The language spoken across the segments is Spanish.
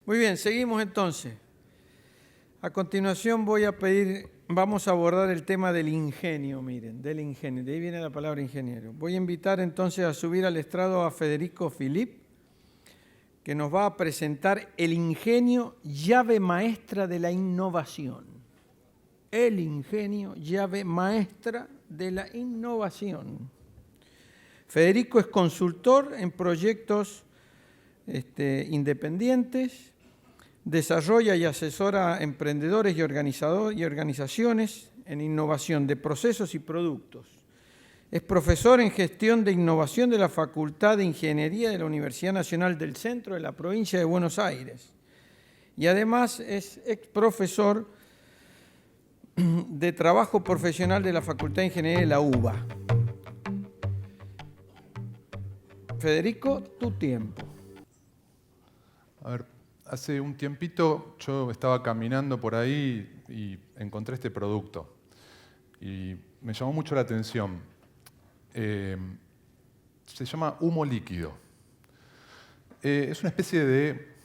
Muy bien, seguimos entonces. A continuación vamos a abordar el tema del ingenio, miren, del ingenio. De ahí viene la palabra ingeniero. Voy a invitar entonces a subir al estrado a Federico Filip, que nos va a presentar el ingenio, llave maestra de la innovación. El ingenio, llave maestra de la innovación. Federico es consultor en proyectos independientes, desarrolla y asesora a emprendedores y organizaciones en innovación de procesos y productos. Es profesor en gestión de innovación de la Facultad de Ingeniería de la Universidad Nacional del Centro de la provincia de Buenos Aires. Y además es ex profesor de trabajo profesional de la Facultad de Ingeniería de la UBA. Federico, tu tiempo. A ver, hace un tiempito yo estaba caminando por ahí y encontré este producto. Y me llamó mucho la atención. Se llama humo líquido. Es una especie de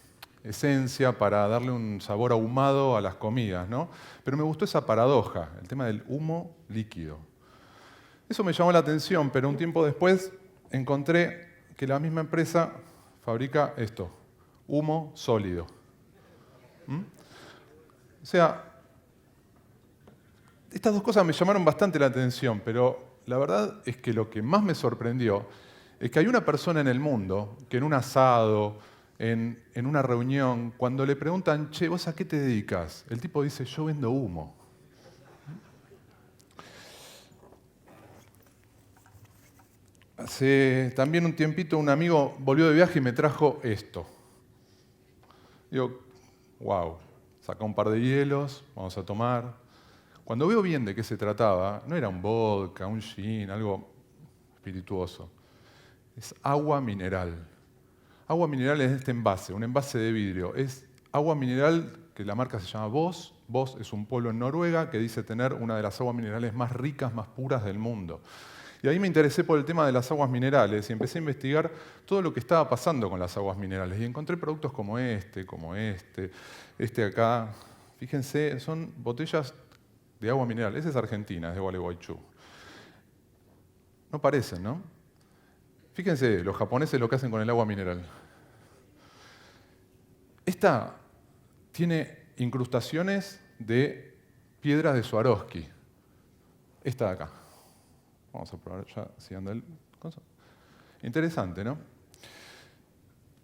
esencia para darle un sabor ahumado a las comidas, ¿no? Pero me gustó esa paradoja, el tema del humo líquido. Eso me llamó la atención, pero un tiempo después encontré que la misma empresa fabrica esto, humo sólido. O sea, estas dos cosas me llamaron bastante la atención, pero la verdad es que lo que más me sorprendió es que hay una persona en el mundo que en un asado, en una reunión, cuando le preguntan, che, ¿vos a qué te dedicas? El tipo dice, yo vendo humo. Hace también un tiempito un amigo volvió de viaje y me trajo esto. Digo, wow, saca un par de hielos, vamos a tomar. Cuando veo bien de qué se trataba, no era un vodka, un gin, algo espirituoso. Es agua mineral. Agua mineral es este envase, un envase de vidrio. Es agua mineral que la marca se llama Voss. Voss es un pueblo en Noruega que dice tener una de las aguas minerales más ricas, más puras del mundo. Y ahí me interesé por el tema de las aguas minerales y empecé a investigar todo lo que estaba pasando con las aguas minerales. Y encontré productos como este acá. Fíjense, son botellas de agua mineral. Esa es Argentina, es de Gualeguaychú. No parecen, ¿no? Fíjense, los japoneses lo que hacen con el agua mineral. Esta tiene incrustaciones de piedras de Swarovski. Esta de acá. Vamos a probar ya si anda el... Interesante, ¿no?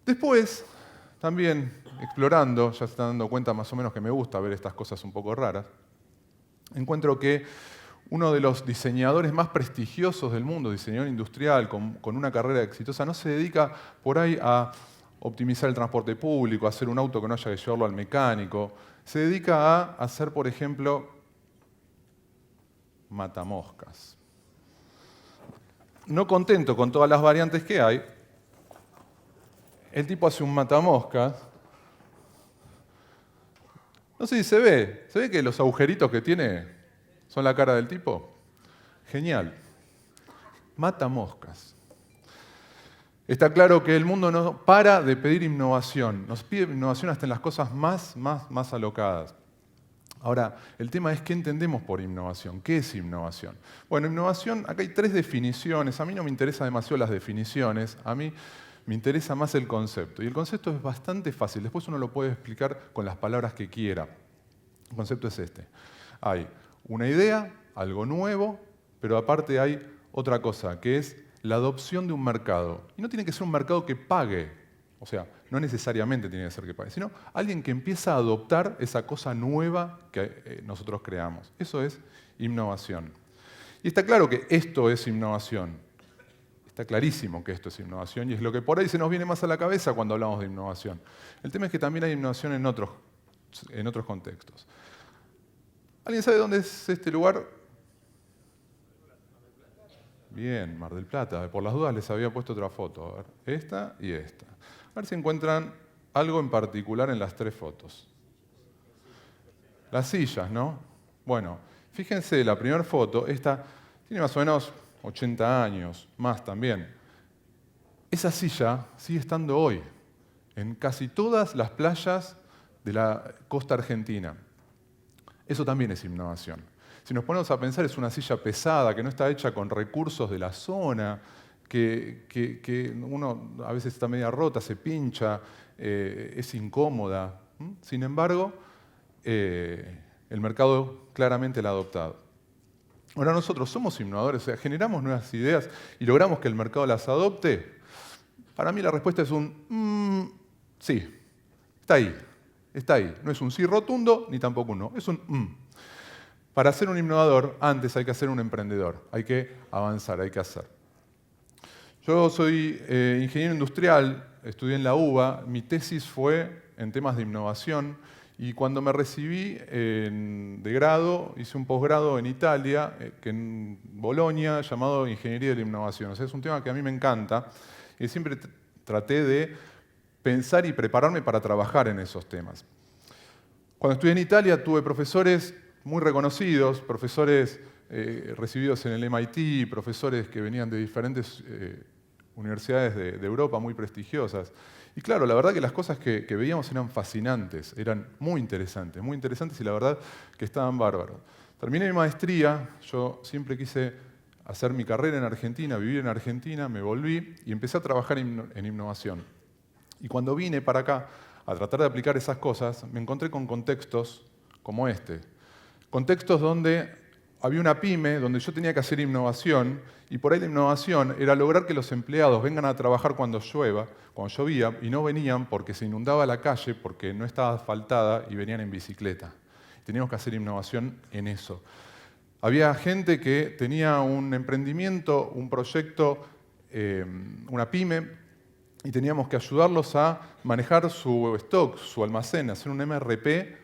Después, también explorando, ya se están dando cuenta más o menos que me gusta ver estas cosas un poco raras, encuentro que uno de los diseñadores más prestigiosos del mundo, diseñador industrial, con una carrera exitosa, no se dedica por ahí a optimizar el transporte público, a hacer un auto que no haya que llevarlo al mecánico. Se dedica a hacer, por ejemplo, matamoscas. No contento con todas las variantes que hay, el tipo hace un matamoscas. No sé si se ve que los agujeritos que tiene son la cara del tipo. Genial. Matamoscas. Está claro que el mundo no para de pedir innovación. Nos pide innovación hasta en las cosas más alocadas. Ahora, el tema es qué entendemos por innovación. ¿Qué es innovación? Bueno, innovación, acá hay 3 definiciones. A mí no me interesan demasiado las definiciones. A mí me interesa más el concepto. Y el concepto es bastante fácil. Después uno lo puede explicar con las palabras que quiera. El concepto es este. Hay una idea, algo nuevo, pero aparte hay otra cosa, que es la adopción de un mercado. Y no tiene que ser un mercado que pague. O sea, no necesariamente tiene que ser que pague, sino alguien que empieza a adoptar esa cosa nueva que nosotros creamos. Eso es innovación. Y está claro que esto es innovación. Está clarísimo que esto es innovación y es lo que por ahí se nos viene más a la cabeza cuando hablamos de innovación. El tema es que también hay innovación en otros contextos. ¿Alguien sabe dónde es este lugar? Bien, Mar del Plata. Por las dudas les había puesto otra foto. A ver, esta y esta. A ver si encuentran algo en particular en las 3 fotos. Las sillas, ¿no? Bueno, fíjense, la primera foto, esta tiene más o menos 80 años, más también. Esa silla sigue estando hoy. en casi todas las playas de la costa argentina. Eso también es innovación. Si nos ponemos a pensar, es una silla pesada que no está hecha con recursos de la zona, que uno a veces está media rota, se pincha, es incómoda. Sin embargo, el mercado claramente la ha adoptado. Ahora nosotros somos innovadores, o sea, generamos nuevas ideas y logramos que el mercado las adopte. Para mí la respuesta es un sí, está ahí, está ahí. No es un sí rotundo ni tampoco un no, es un Para ser un innovador, antes hay que ser un emprendedor, hay que avanzar, hay que hacer. Yo soy ingeniero industrial, estudié en la UBA, mi tesis fue en temas de innovación y cuando me recibí de grado, hice un posgrado en Italia, en Bolonia, llamado Ingeniería de la Innovación. O sea, es un tema que a mí me encanta y siempre traté de pensar y prepararme para trabajar en esos temas. Cuando estudié en Italia tuve profesores muy reconocidos, profesores recibidos en el MIT, profesores que venían de diferentes universidades de Europa muy prestigiosas. Y claro, la verdad que las cosas que veíamos eran fascinantes, eran muy interesantes y la verdad que estaban bárbaros. Terminé mi maestría, yo siempre quise hacer mi carrera en Argentina, vivir en Argentina, me volví y empecé a trabajar en innovación. Y cuando vine para acá a tratar de aplicar esas cosas, me encontré con contextos como este. Contextos donde había una pyme, donde yo tenía que hacer innovación, y por ahí la innovación era lograr que los empleados vengan a trabajar cuando llovía, y no venían porque se inundaba la calle, porque no estaba asfaltada, y venían en bicicleta. Teníamos que hacer innovación en eso. Había gente que tenía un emprendimiento, un proyecto, una pyme, y teníamos que ayudarlos a manejar su stock, su almacén, hacer un MRP.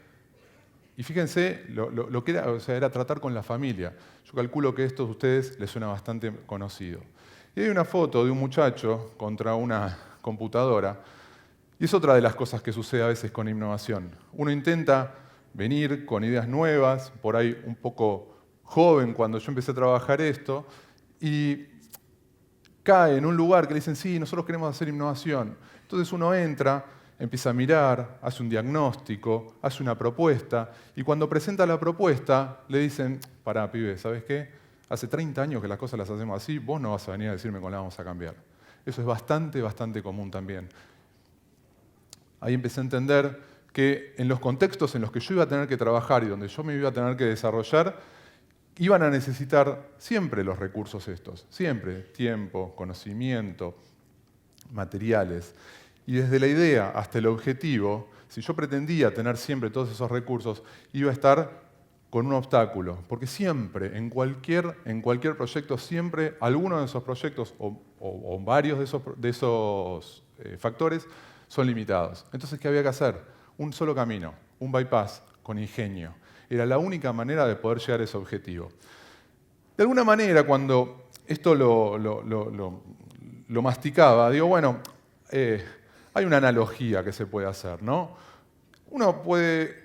Y fíjense lo que era, o sea, era tratar con la familia. Yo calculo que esto a ustedes les suena bastante conocido. Y hay una foto de un muchacho contra una computadora, y es otra de las cosas que sucede a veces con innovación. Uno intenta venir con ideas nuevas, por ahí un poco joven cuando yo empecé a trabajar esto, y cae en un lugar que le dicen, sí, nosotros queremos hacer innovación. Entonces uno entra, empieza a mirar, hace un diagnóstico, hace una propuesta, y cuando presenta la propuesta le dicen, pará, pibe, ¿sabes qué? Hace 30 años que las cosas las hacemos así, vos no vas a venir a decirme cómo las vamos a cambiar. Eso es bastante, bastante común también. Ahí empecé a entender que en los contextos en los que yo iba a tener que trabajar y donde yo me iba a tener que desarrollar, iban a necesitar siempre los recursos estos, siempre, tiempo, conocimiento, materiales. Y desde la idea hasta el objetivo, si yo pretendía tener siempre todos esos recursos, iba a estar con un obstáculo, porque siempre, en cualquier proyecto, siempre alguno de esos proyectos o varios de esos factores son limitados. Entonces, ¿qué había que hacer? Un solo camino, un bypass con ingenio. Era la única manera de poder llegar a ese objetivo. De alguna manera, cuando esto lo masticaba, digo, bueno, hay una analogía que se puede hacer, ¿no? Uno puede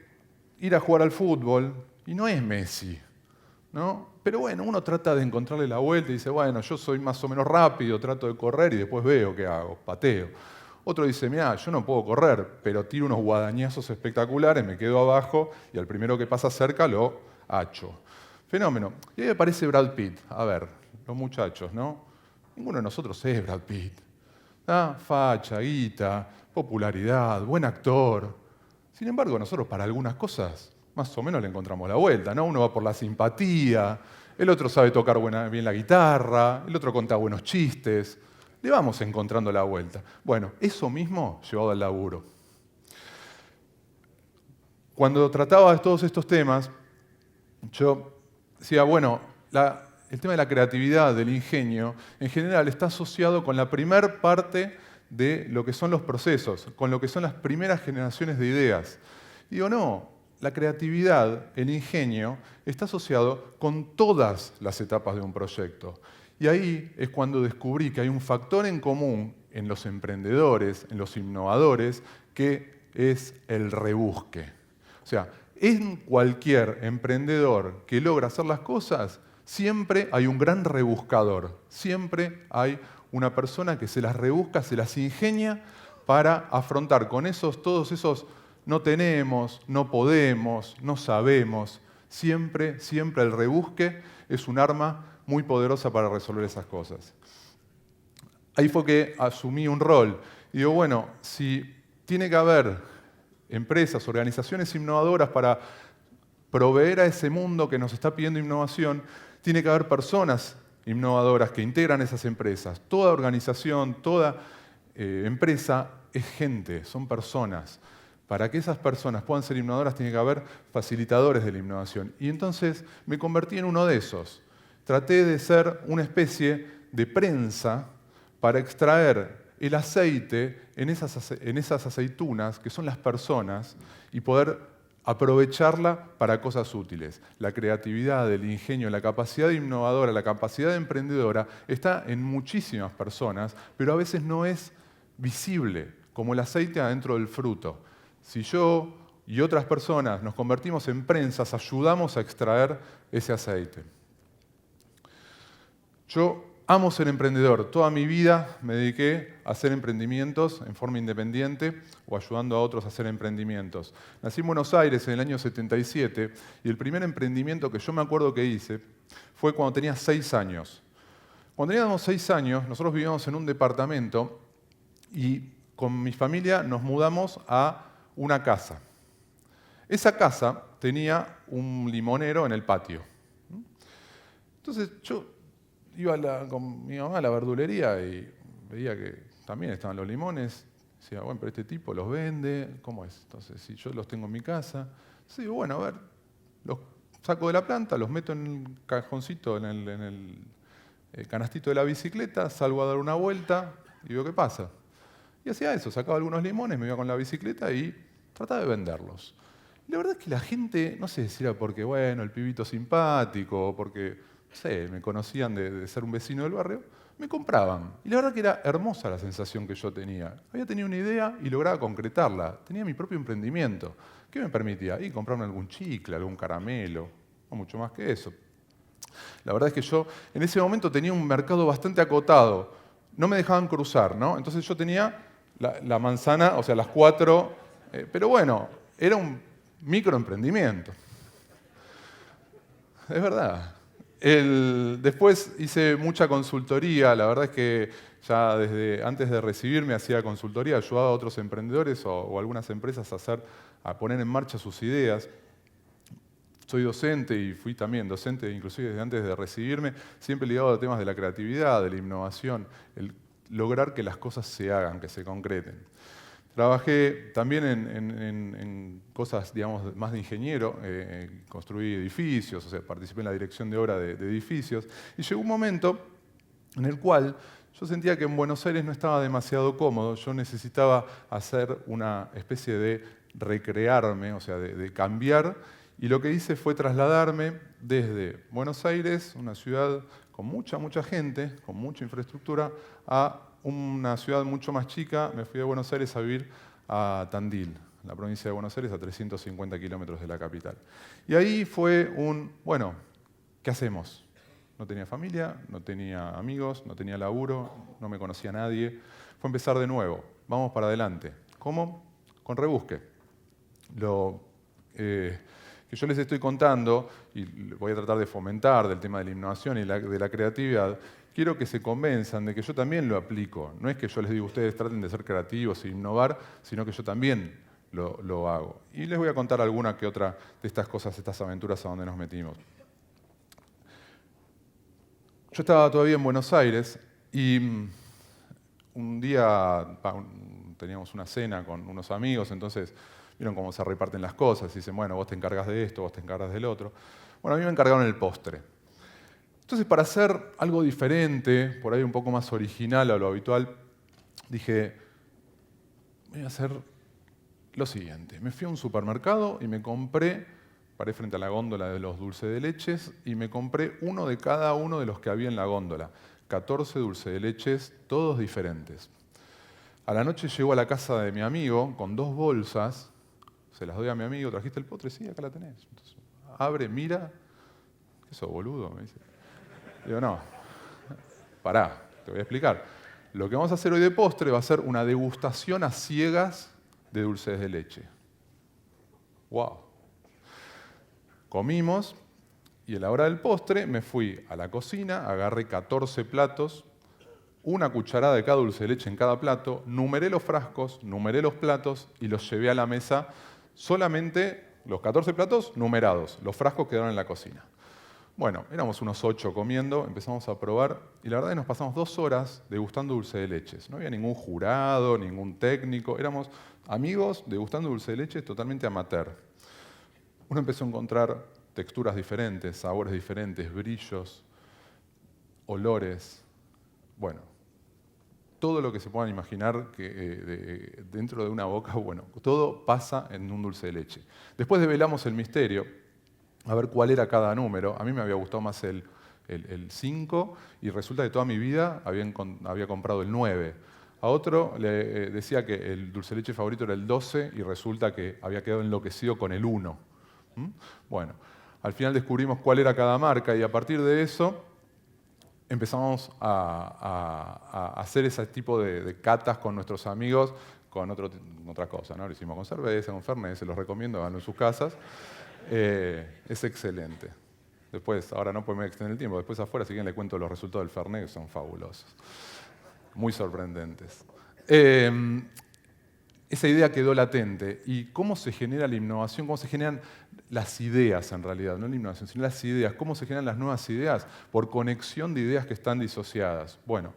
ir a jugar al fútbol y no es Messi, ¿no? Pero bueno, uno trata de encontrarle la vuelta y dice, bueno, yo soy más o menos rápido, trato de correr y después veo qué hago, pateo. Otro dice, mirá, yo no puedo correr, pero tiro unos guadañazos espectaculares, me quedo abajo y al primero que pasa cerca lo hacho. Fenómeno. Y ahí aparece Brad Pitt. A ver, los muchachos, ¿no? Ninguno de nosotros es Brad Pitt. ¿Ah? Facha, guita, popularidad, buen actor. Sin embargo, nosotros para algunas cosas más o menos le encontramos la vuelta, ¿no? Uno va por la simpatía, el otro sabe tocar bien la guitarra, el otro cuenta buenos chistes. Le vamos encontrando la vuelta. Bueno, eso mismo llevado al laburo. Cuando trataba de todos estos temas, yo decía, bueno, el tema de la creatividad, del ingenio, en general está asociado con la primer parte de lo que son los procesos, con lo que son las primeras generaciones de ideas. Y digo, no, la creatividad, el ingenio, está asociado con todas las etapas de un proyecto. Y ahí es cuando descubrí que hay un factor en común en los emprendedores, en los innovadores, que es el rebusque. O sea, en cualquier emprendedor que logra hacer las cosas, siempre hay un gran rebuscador. Siempre hay una persona que se las rebusca, se las ingenia para afrontar con todos esos no tenemos, no podemos, no sabemos. Siempre, siempre el rebusque es un arma muy poderosa para resolver esas cosas. Ahí fue que asumí un rol. Y digo, bueno, si tiene que haber empresas, organizaciones innovadoras para proveer a ese mundo que nos está pidiendo innovación, tiene que haber personas innovadoras que integran esas empresas. Toda organización, toda empresa es gente, son personas. Para que esas personas puedan ser innovadoras tiene que haber facilitadores de la innovación. Y entonces me convertí en uno de esos. Traté de ser una especie de prensa para extraer el aceite en esas aceitunas, que son las personas, y poder aprovecharla para cosas útiles. La creatividad, el ingenio, la capacidad innovadora, la capacidad emprendedora está en muchísimas personas, pero a veces no es visible, como el aceite adentro del fruto. Si yo y otras personas nos convertimos en prensas, ayudamos a extraer ese aceite. Yo amo ser emprendedor. Toda mi vida me dediqué a hacer emprendimientos en forma independiente o ayudando a otros a hacer emprendimientos. Nací en Buenos Aires en el año 77 y el primer emprendimiento que yo me acuerdo que hice fue cuando tenía 6 años. Cuando teníamos 6 años, nosotros vivíamos en un departamento y con mi familia nos mudamos a una casa. Esa casa tenía un limonero en el patio. Entonces yo iba con mi mamá a la verdulería y veía que también estaban los limones. Decía, bueno, pero este tipo los vende, ¿cómo es? Entonces, si yo los tengo en mi casa, sí, bueno, a ver, los saco de la planta, los meto en el cajoncito, en el canastito de la bicicleta, salgo a dar una vuelta y veo qué pasa. Y hacía eso, sacaba algunos limones, me iba con la bicicleta y trataba de venderlos. Y la verdad es que la gente, no sé si era porque, bueno, el pibito simpático, o porque, no sé, me conocían de ser un vecino del barrio, me compraban. Y la verdad que era hermosa la sensación que yo tenía. Había tenido una idea y lograba concretarla. Tenía mi propio emprendimiento. ¿Qué me permitía? Comprarme algún chicle, algún caramelo, no mucho más que eso. La verdad es que yo en ese momento tenía un mercado bastante acotado. No me dejaban cruzar, ¿no? Entonces yo tenía la manzana, o sea, las 4, pero bueno, era un microemprendimiento. Es verdad. Después hice mucha consultoría, la verdad es que ya desde antes de recibirme hacía consultoría, ayudaba a otros emprendedores o algunas empresas a poner en marcha sus ideas. Soy docente y fui también docente, inclusive desde antes de recibirme, siempre ligado a temas de la creatividad, de la innovación, el lograr que las cosas se hagan, que se concreten. Trabajé también en cosas, digamos, más de ingeniero, construí edificios, o sea, participé en la dirección de obra de edificios, y llegó un momento en el cual yo sentía que en Buenos Aires no estaba demasiado cómodo, yo necesitaba hacer una especie de recrearme, o sea, de cambiar, y lo que hice fue trasladarme desde Buenos Aires, una ciudad con mucha gente, con mucha infraestructura, a una ciudad mucho más chica. Me fui de Buenos Aires a vivir a Tandil, la provincia de Buenos Aires, a 350 kilómetros de la capital. Y ahí fue bueno, ¿qué hacemos? No tenía familia, no tenía amigos, no tenía laburo, no me conocía nadie. Fue empezar de nuevo, vamos para adelante. ¿Cómo? Con rebusque. Que yo les estoy contando, y voy a tratar de fomentar del tema de la innovación y de la creatividad, quiero que se convenzan de que yo también lo aplico. No es que yo les diga, ustedes traten de ser creativos e innovar, sino que yo también lo hago. Y les voy a contar alguna que otra de estas cosas, estas aventuras a donde nos metimos. Yo estaba todavía en Buenos Aires y un día teníamos una cena con unos amigos, entonces vieron cómo se reparten las cosas, y dicen, bueno, vos te encargas de esto, vos te encargas del otro. Bueno, a mí me encargaron el postre. Entonces, para hacer algo diferente, por ahí un poco más original a lo habitual, dije, voy a hacer lo siguiente. Me fui a un supermercado y me compré, paré frente a la góndola de los dulces de leches, y me compré uno de cada uno de los que había en la góndola. 14 dulces de leches, todos diferentes. A la noche llego a la casa de mi amigo con 2 bolsas, se las doy a mi amigo, ¿trajiste el postre? Sí, acá la tenés. Entonces, abre, mira, ¿qué sos, boludo? Me dice. Digo, no, pará, te voy a explicar. lo que vamos a hacer hoy de postre va a ser una degustación a ciegas de dulces de leche. ¡Wow! Comimos y a la hora del postre me fui a la cocina, agarré 14 platos, una cucharada de cada dulce de leche en cada plato, numeré los frascos, numeré los platos y los llevé a la mesa, solamente los 14 platos numerados, los frascos quedaron en la cocina. Bueno, éramos unos 8 comiendo, empezamos a probar y la verdad es que nos pasamos 2 horas degustando dulce de leches. No había ningún jurado, ningún técnico, éramos amigos degustando dulce de leche totalmente amateur. Uno empezó a encontrar texturas diferentes, sabores diferentes, brillos, olores. Bueno, todo lo que se puedan imaginar que dentro de una boca, bueno, todo pasa en un dulce de leche. Después develamos el misterio, a ver cuál era cada número. A mí me había gustado más el 5 y resulta que toda mi vida había comprado el 9. A otro le decía que el dulce de leche favorito era el 12 y resulta que había quedado enloquecido con el 1. Bueno, al final descubrimos cuál era cada marca y a partir de eso empezamos a hacer ese tipo de catas con nuestros amigos con otra cosa, ¿no? Lo hicimos con cerveza, con fernet, se los recomiendo, háganlo en sus casas. Es excelente. Después, ahora no podemos extender el tiempo, después afuera, si quieren le cuento los resultados del fernet, que son fabulosos. Muy sorprendentes. Esa idea quedó latente. ¿Y cómo se genera la innovación? ¿Cómo se generan las ideas en realidad? No la innovación, sino las ideas. ¿Cómo se generan las nuevas ideas? Por conexión de ideas que están disociadas. Bueno,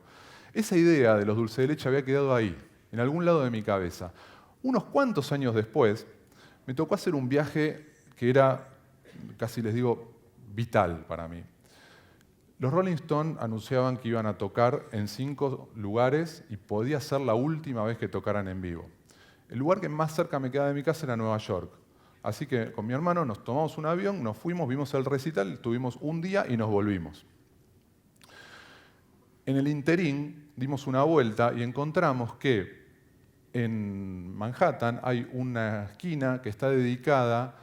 esa idea de los dulces de leche había quedado ahí, en algún lado de mi cabeza. Unos cuantos años después, me tocó hacer un viaje que era, casi les digo, vital para mí. Los Rolling Stones anunciaban que iban a tocar en 5 lugares y podía ser la última vez que tocaran en vivo. El lugar que más cerca me quedaba de mi casa era Nueva York. Así que con mi hermano nos tomamos un avión, nos fuimos, vimos el recital, estuvimos un día y nos volvimos. En el interín dimos una vuelta y encontramos que en Manhattan hay una esquina que está dedicada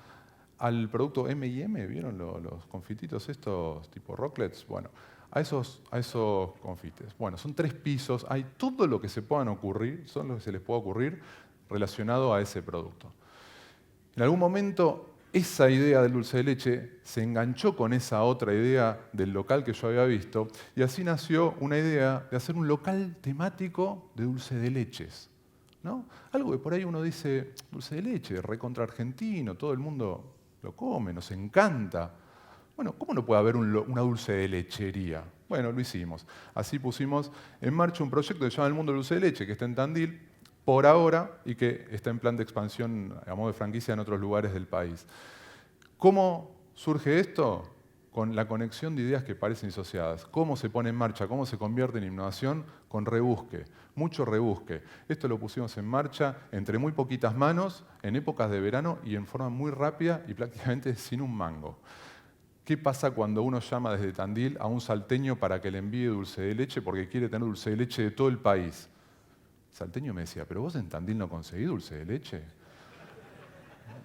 al producto M&M, ¿vieron los confititos estos tipo rocklets? Bueno, a esos confites. Bueno, son 3 pisos, hay todo lo que se puedan ocurrir, son lo que se les pueda ocurrir relacionado a ese producto. En algún momento esa idea del dulce de leche se enganchó con esa otra idea del local que yo había visto y así nació una idea de hacer un local temático de dulce de leches, ¿no? Algo que por ahí uno dice, dulce de leche, recontra argentino, todo el mundo lo come, nos encanta. Bueno, ¿cómo no puede haber una dulce de lechería? Bueno, lo hicimos. Así pusimos en marcha un proyecto que se llama El Mundo del Dulce de Leche, que está en Tandil por ahora y que está en plan de expansión a modo de franquicia en otros lugares del país. ¿Cómo surge esto? Con la conexión de ideas que parecen disociadas. ¿Cómo se pone en marcha? ¿Cómo se convierte en innovación? Con rebusque, mucho rebusque. Esto lo pusimos en marcha entre muy poquitas manos, en épocas de verano y en forma muy rápida y prácticamente sin un mango. ¿Qué pasa cuando uno llama desde Tandil a un salteño para que le envíe dulce de leche porque quiere tener dulce de leche de todo el país? El salteño me decía, ¿pero vos en Tandil no conseguís dulce de leche?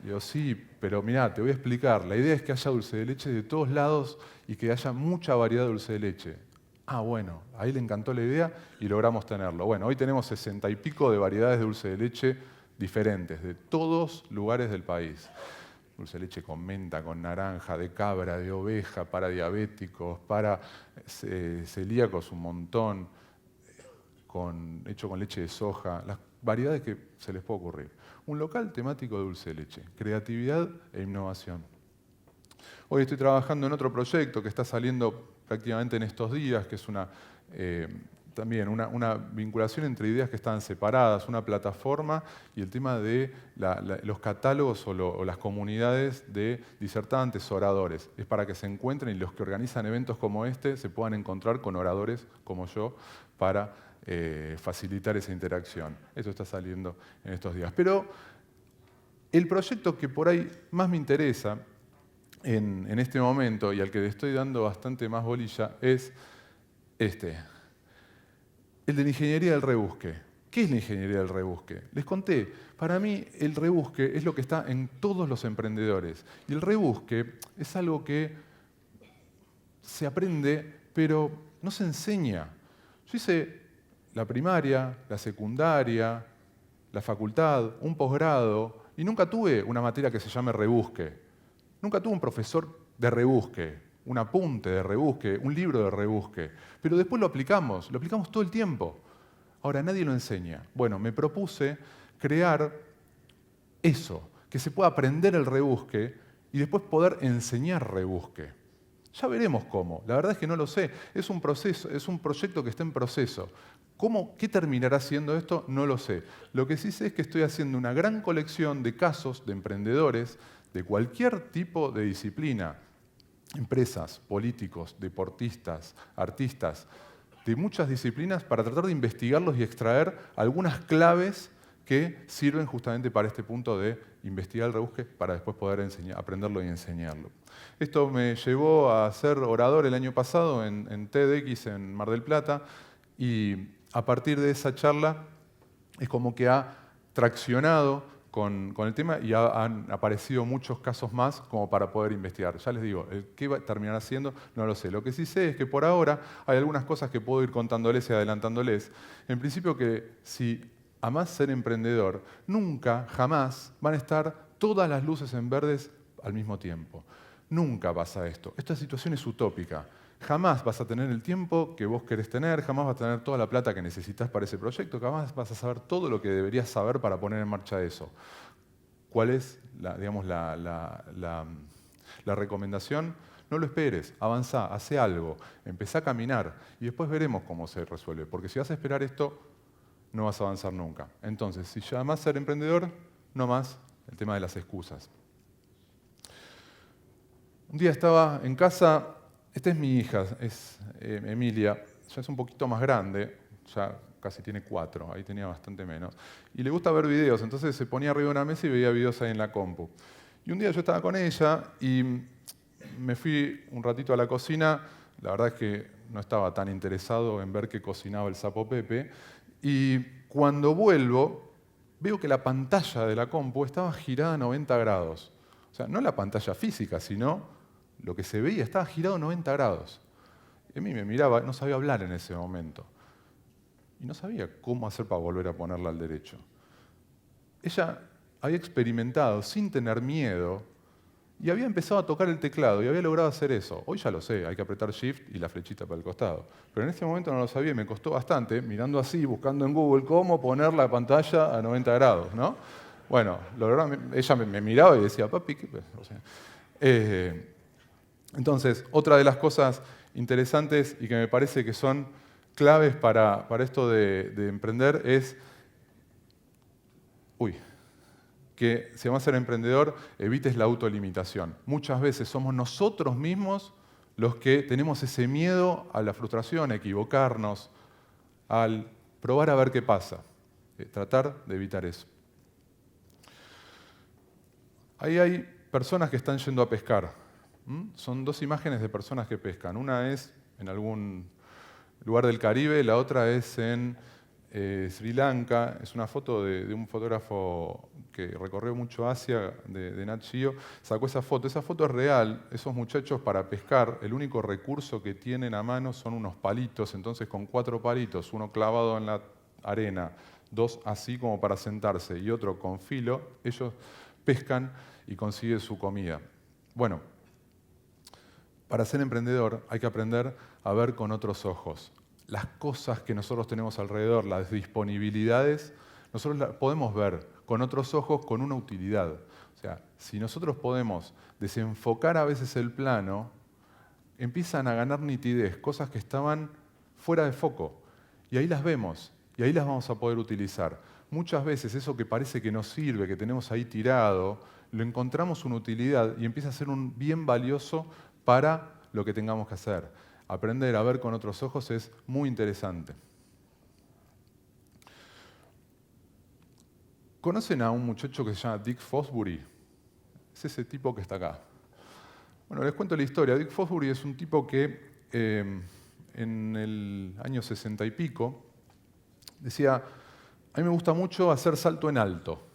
Digo, sí, pero mirá, te voy a explicar. La idea es que haya dulce de leche de todos lados y que haya mucha variedad de dulce de leche. Ah, bueno, ahí le encantó la idea y logramos tenerlo. Bueno, hoy tenemos 60 y pico de variedades de dulce de leche diferentes, de todos lugares del país. Dulce de leche con menta, con naranja, de cabra, de oveja, para diabéticos, para celíacos un montón, hecho con leche de soja, las variedades que se les puede ocurrir. Un local temático de dulce de leche, creatividad e innovación. Hoy estoy trabajando en otro proyecto que está saliendo prácticamente en estos días, que es también una vinculación entre ideas que están separadas, una plataforma y el tema de los catálogos o las comunidades de disertantes, oradores. Es para que se encuentren y los que organizan eventos como este se puedan encontrar con oradores como yo para facilitar esa interacción. Eso está saliendo en estos días. Pero el proyecto que por ahí más me interesa en este momento y al que le estoy dando bastante más bolilla es este. El de la ingeniería del rebusque. ¿Qué es la ingeniería del rebusque? Les conté, para mí el rebusque es lo que está en todos los emprendedores. Y el rebusque es algo que se aprende, pero no se enseña. Yo hice la primaria, la secundaria, la facultad, un posgrado, y nunca tuve una materia que se llame rebusque. Nunca tuve un profesor de rebusque, un apunte de rebusque, un libro de rebusque. Pero después lo aplicamos todo el tiempo. Ahora, nadie lo enseña. Bueno, me propuse crear eso, que se pueda aprender el rebusque y después poder enseñar rebusque. Ya veremos cómo. La verdad es que no lo sé. Es un proceso, es un proyecto que está en proceso. ¿Qué terminará siendo esto? No lo sé. Lo que sí sé es que estoy haciendo una gran colección de casos de emprendedores de cualquier tipo de disciplina. Empresas, políticos, deportistas, artistas, de muchas disciplinas para tratar de investigarlos y extraer algunas claves que sirven justamente para este punto de investigar el rebusque para después poder aprenderlo y enseñarlo. Esto me llevó a ser orador el año pasado en TEDx en Mar del Plata y a partir de esa charla es como que ha traccionado con el tema y han aparecido muchos casos más como para poder investigar. Ya les digo, ¿qué va a terminar haciendo? No lo sé. Lo que sí sé es que por ahora hay algunas cosas que puedo ir contándoles y adelantándoles. En principio que si amás ser emprendedor, nunca, jamás van a estar todas las luces en verdes al mismo tiempo. Nunca pasa esto. Esta situación es utópica. Jamás vas a tener el tiempo que vos querés tener, jamás vas a tener toda la plata que necesitas para ese proyecto, jamás vas a saber todo lo que deberías saber para poner en marcha eso. ¿Cuál es la recomendación? No lo esperes, avanzá, hacé algo, empezá a caminar y después veremos cómo se resuelve. Porque si vas a esperar esto, no vas a avanzar nunca. Entonces, si ya amás ser emprendedor, no más el tema de las excusas. Un día estaba en casa. Esta es mi hija, es Emilia, ya es un poquito más grande, ya casi tiene 4, ahí tenía bastante menos. Y le gusta ver videos, entonces se ponía arriba de una mesa y veía videos ahí en la compu. Y un día yo estaba con ella y me fui un ratito a la cocina, la verdad es que no estaba tan interesado en ver qué cocinaba el sapo Pepe, y cuando vuelvo veo que la pantalla de la compu estaba girada a 90 grados. O sea, no la pantalla física, sino lo que se veía estaba girado 90 grados. Y a mí me miraba, no sabía hablar en ese momento. Y no sabía cómo hacer para volver a ponerla al derecho. Ella había experimentado sin tener miedo y había empezado a tocar el teclado y había logrado hacer eso. Hoy ya lo sé, hay que apretar Shift y la flechita para el costado. Pero en ese momento no lo sabía y me costó bastante, mirando así, buscando en Google cómo poner la pantalla a 90 grados, ¿no? Bueno, ella me miraba y decía, papi, ¿qué? O sea, entonces, otra de las cosas interesantes y que me parece que son claves para esto de emprender es que si vas a ser emprendedor, evites la autolimitación. Muchas veces somos nosotros mismos los que tenemos ese miedo a la frustración, a equivocarnos, al probar a ver qué pasa. Tratar de evitar eso. Ahí hay personas que están yendo a pescar. Son dos imágenes de personas que pescan. Una es en algún lugar del Caribe, la otra es en Sri Lanka. Es una foto de un fotógrafo que recorrió mucho Asia, de Nat Geo. Sacó esa foto. Esa foto es real. Esos muchachos para pescar, el único recurso que tienen a mano son unos palitos. Entonces con 4 palitos, uno clavado en la arena, 2 así como para sentarse y otro con filo, ellos pescan y consiguen su comida. Bueno, para ser emprendedor hay que aprender a ver con otros ojos. Las cosas que nosotros tenemos alrededor, las disponibilidades, nosotros las podemos ver con otros ojos con una utilidad. O sea, si nosotros podemos desenfocar a veces el plano, empiezan a ganar nitidez, cosas que estaban fuera de foco. Y ahí las vemos, y ahí las vamos a poder utilizar. Muchas veces eso que parece que nos sirve, que tenemos ahí tirado, lo encontramos una utilidad y empieza a ser un bien valioso para lo que tengamos que hacer. Aprender a ver con otros ojos es muy interesante. ¿Conocen a un muchacho que se llama Dick Fosbury? Es ese tipo que está acá. Bueno, les cuento la historia. Dick Fosbury es un tipo que en el año 60 y pico decía, a mí me gusta mucho hacer salto en alto.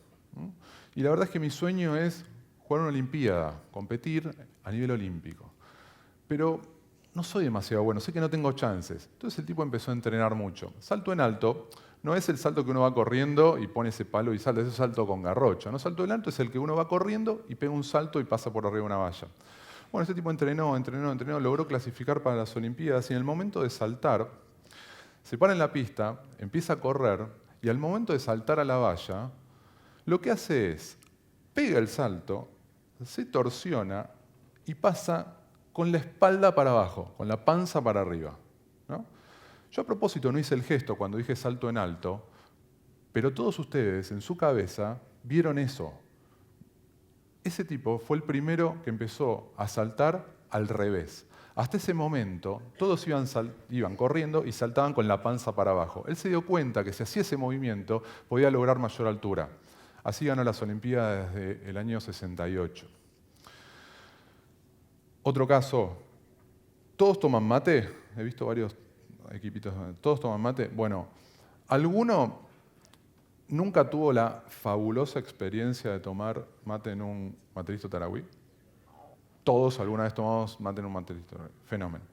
Y la verdad es que mi sueño es jugar una Olimpiada, competir a nivel olímpico. Pero no soy demasiado bueno, sé que no tengo chances. Entonces el tipo empezó a entrenar mucho. Salto en alto no es el salto que uno va corriendo y pone ese palo y salta, ese salto con garrocha. ¿No? Salto en alto es el que uno va corriendo y pega un salto y pasa por arriba de una valla. Bueno, este tipo entrenó, logró clasificar para las Olimpiadas y en el momento de saltar, se para en la pista, empieza a correr y al momento de saltar a la valla, lo que hace es, pega el salto, se torsiona y pasa con la espalda para abajo, con la panza para arriba, ¿no? Yo a propósito no hice el gesto cuando dije salto en alto, pero todos ustedes en su cabeza vieron eso. Ese tipo fue el primero que empezó a saltar al revés. Hasta ese momento todos iban corriendo y saltaban con la panza para abajo. Él se dio cuenta que si hacía ese movimiento podía lograr mayor altura. Así ganó las Olimpiadas desde el año 68. Otro caso, ¿todos toman mate? He visto varios equipitos, ¿todos toman mate? Bueno, ¿alguno nunca tuvo la fabulosa experiencia de tomar mate en un materisto tarahui? Todos alguna vez tomamos mate en un materisto tarahui. Fenómeno.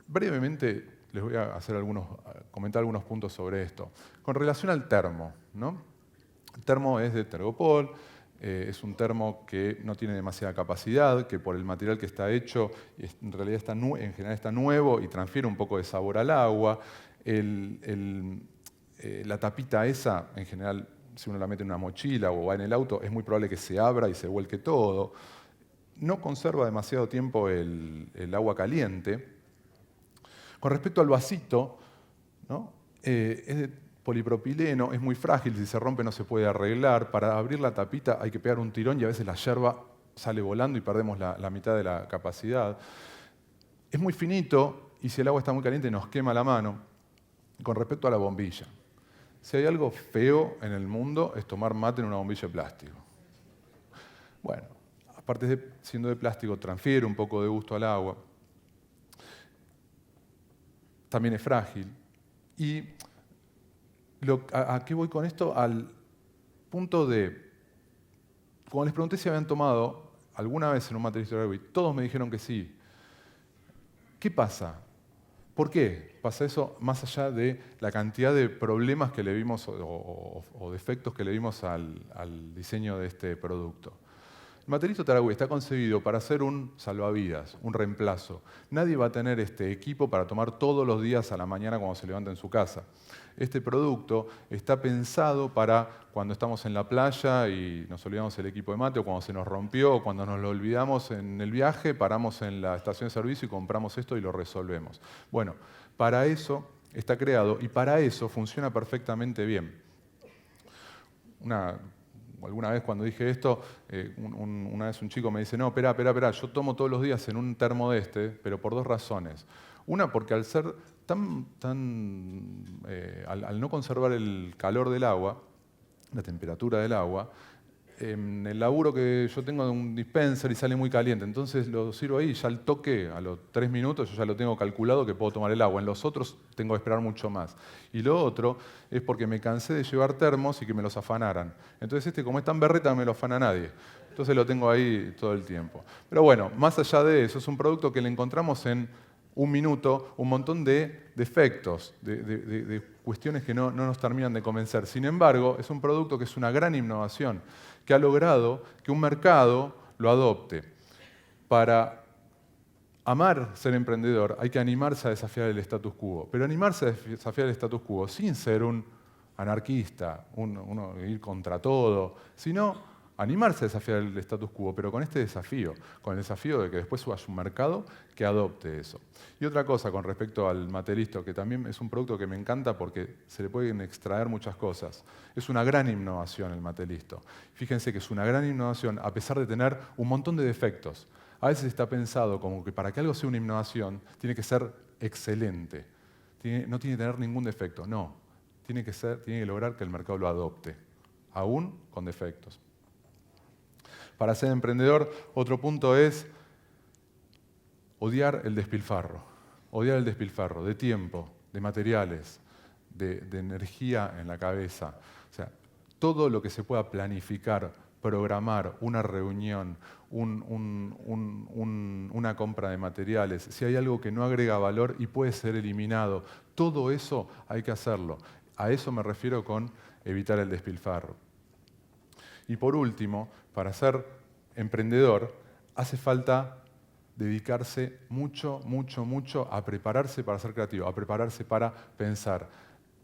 Brevemente les voy a comentar algunos puntos sobre esto. Con relación al termo, ¿no? El termo es de Tergopol, es un termo que no tiene demasiada capacidad, que por el material que está hecho, en realidad en general está nuevo y transfiere un poco de sabor al agua. La tapita esa, en general, si uno la mete en una mochila o va en el auto, es muy probable que se abra y se vuelque todo. No conserva demasiado tiempo el agua caliente. Con respecto al vasito, ¿no? Es de polipropileno, es muy frágil, si se rompe no se puede arreglar. Para abrir la tapita hay que pegar un tirón y a veces la yerba sale volando y perdemos la mitad de la capacidad. Es muy finito y si el agua está muy caliente nos quema la mano. Con respecto a la bombilla, si hay algo feo en el mundo es tomar mate en una bombilla de plástico. Bueno, aparte de siendo de plástico, transfiere un poco de gusto al agua. También es frágil. Y ¿a qué voy con esto? Al punto de, cuando les pregunté si habían tomado alguna vez en un materisto tarahui, todos me dijeron que sí. ¿Qué pasa? ¿Por qué pasa eso más allá de la cantidad de problemas que le vimos o defectos que le vimos al diseño de este producto? El materisto tarahui está concebido para ser un salvavidas, un reemplazo. Nadie va a tener este equipo para tomar todos los días a la mañana cuando se levanta en su casa. Este producto está pensado para cuando estamos en la playa y nos olvidamos el equipo de mate, o cuando se nos rompió, o cuando nos lo olvidamos en el viaje, paramos en la estación de servicio y compramos esto y lo resolvemos. Bueno, para eso está creado y para eso funciona perfectamente bien. Alguna vez cuando dije esto, una vez un chico me dice, no, espera, yo tomo todos los días en un termo de este, pero por dos razones. Una, porque al ser al no conservar el calor del agua, la temperatura del agua, en el laburo que yo tengo de un dispenser y sale muy caliente, entonces lo sirvo ahí y ya al toque, a los 3 minutos, yo ya lo tengo calculado que puedo tomar el agua. En los otros tengo que esperar mucho más. Y lo otro es porque me cansé de llevar termos y que me los afanaran. Entonces como es tan berreta no me lo afana nadie. Entonces lo tengo ahí todo el tiempo. Pero bueno, más allá de eso, es un producto que le encontramos en un minuto un montón de defectos, de cuestiones que no nos terminan de convencer. Sin embargo, es un producto que es una gran innovación, que ha logrado que un mercado lo adopte. Para amar ser emprendedor hay que animarse a desafiar el status quo, pero animarse a desafiar el status quo sin ser un anarquista, uno ir contra todo, sino animarse a desafiar el status quo, pero con este desafío, con el desafío de que después haya un mercado que adopte eso. Y otra cosa con respecto al Matelisto, que también es un producto que me encanta porque se le pueden extraer muchas cosas. Es una gran innovación el Matelisto. Fíjense que es una gran innovación a pesar de tener un montón de defectos. A veces está pensado como que para que algo sea una innovación tiene que ser excelente. No tiene que tener ningún defecto, no. Tiene que lograr que el mercado lo adopte, aún con defectos. Para ser emprendedor, otro punto es odiar el despilfarro. Odiar el despilfarro de tiempo, de materiales, de energía en la cabeza. O sea, todo lo que se pueda planificar programar una reunión, una compra de materiales, si hay algo que no agrega valor y puede ser eliminado, todo eso hay que hacerlo. A eso me refiero con evitar el despilfarro. Y por último, para ser emprendedor, hace falta dedicarse mucho a prepararse para ser creativo, a prepararse para pensar.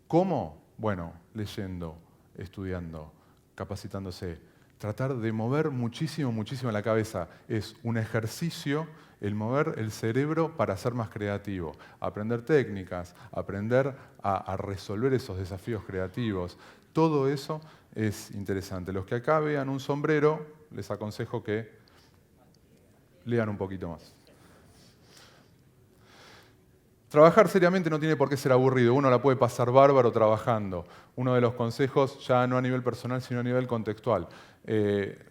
¿Cómo? Bueno, leyendo, estudiando, capacitándose. Tratar de mover muchísimo la cabeza. Es un ejercicio el mover el cerebro para ser más creativo. Aprender técnicas, aprender a resolver esos desafíos creativos. Todo eso es interesante. Los que acá vean un sombrero, les aconsejo que lean un poquito más. Trabajar seriamente no tiene por qué ser aburrido, uno la puede pasar bárbaro trabajando. Uno de los consejos, ya no a nivel personal, sino a nivel contextual.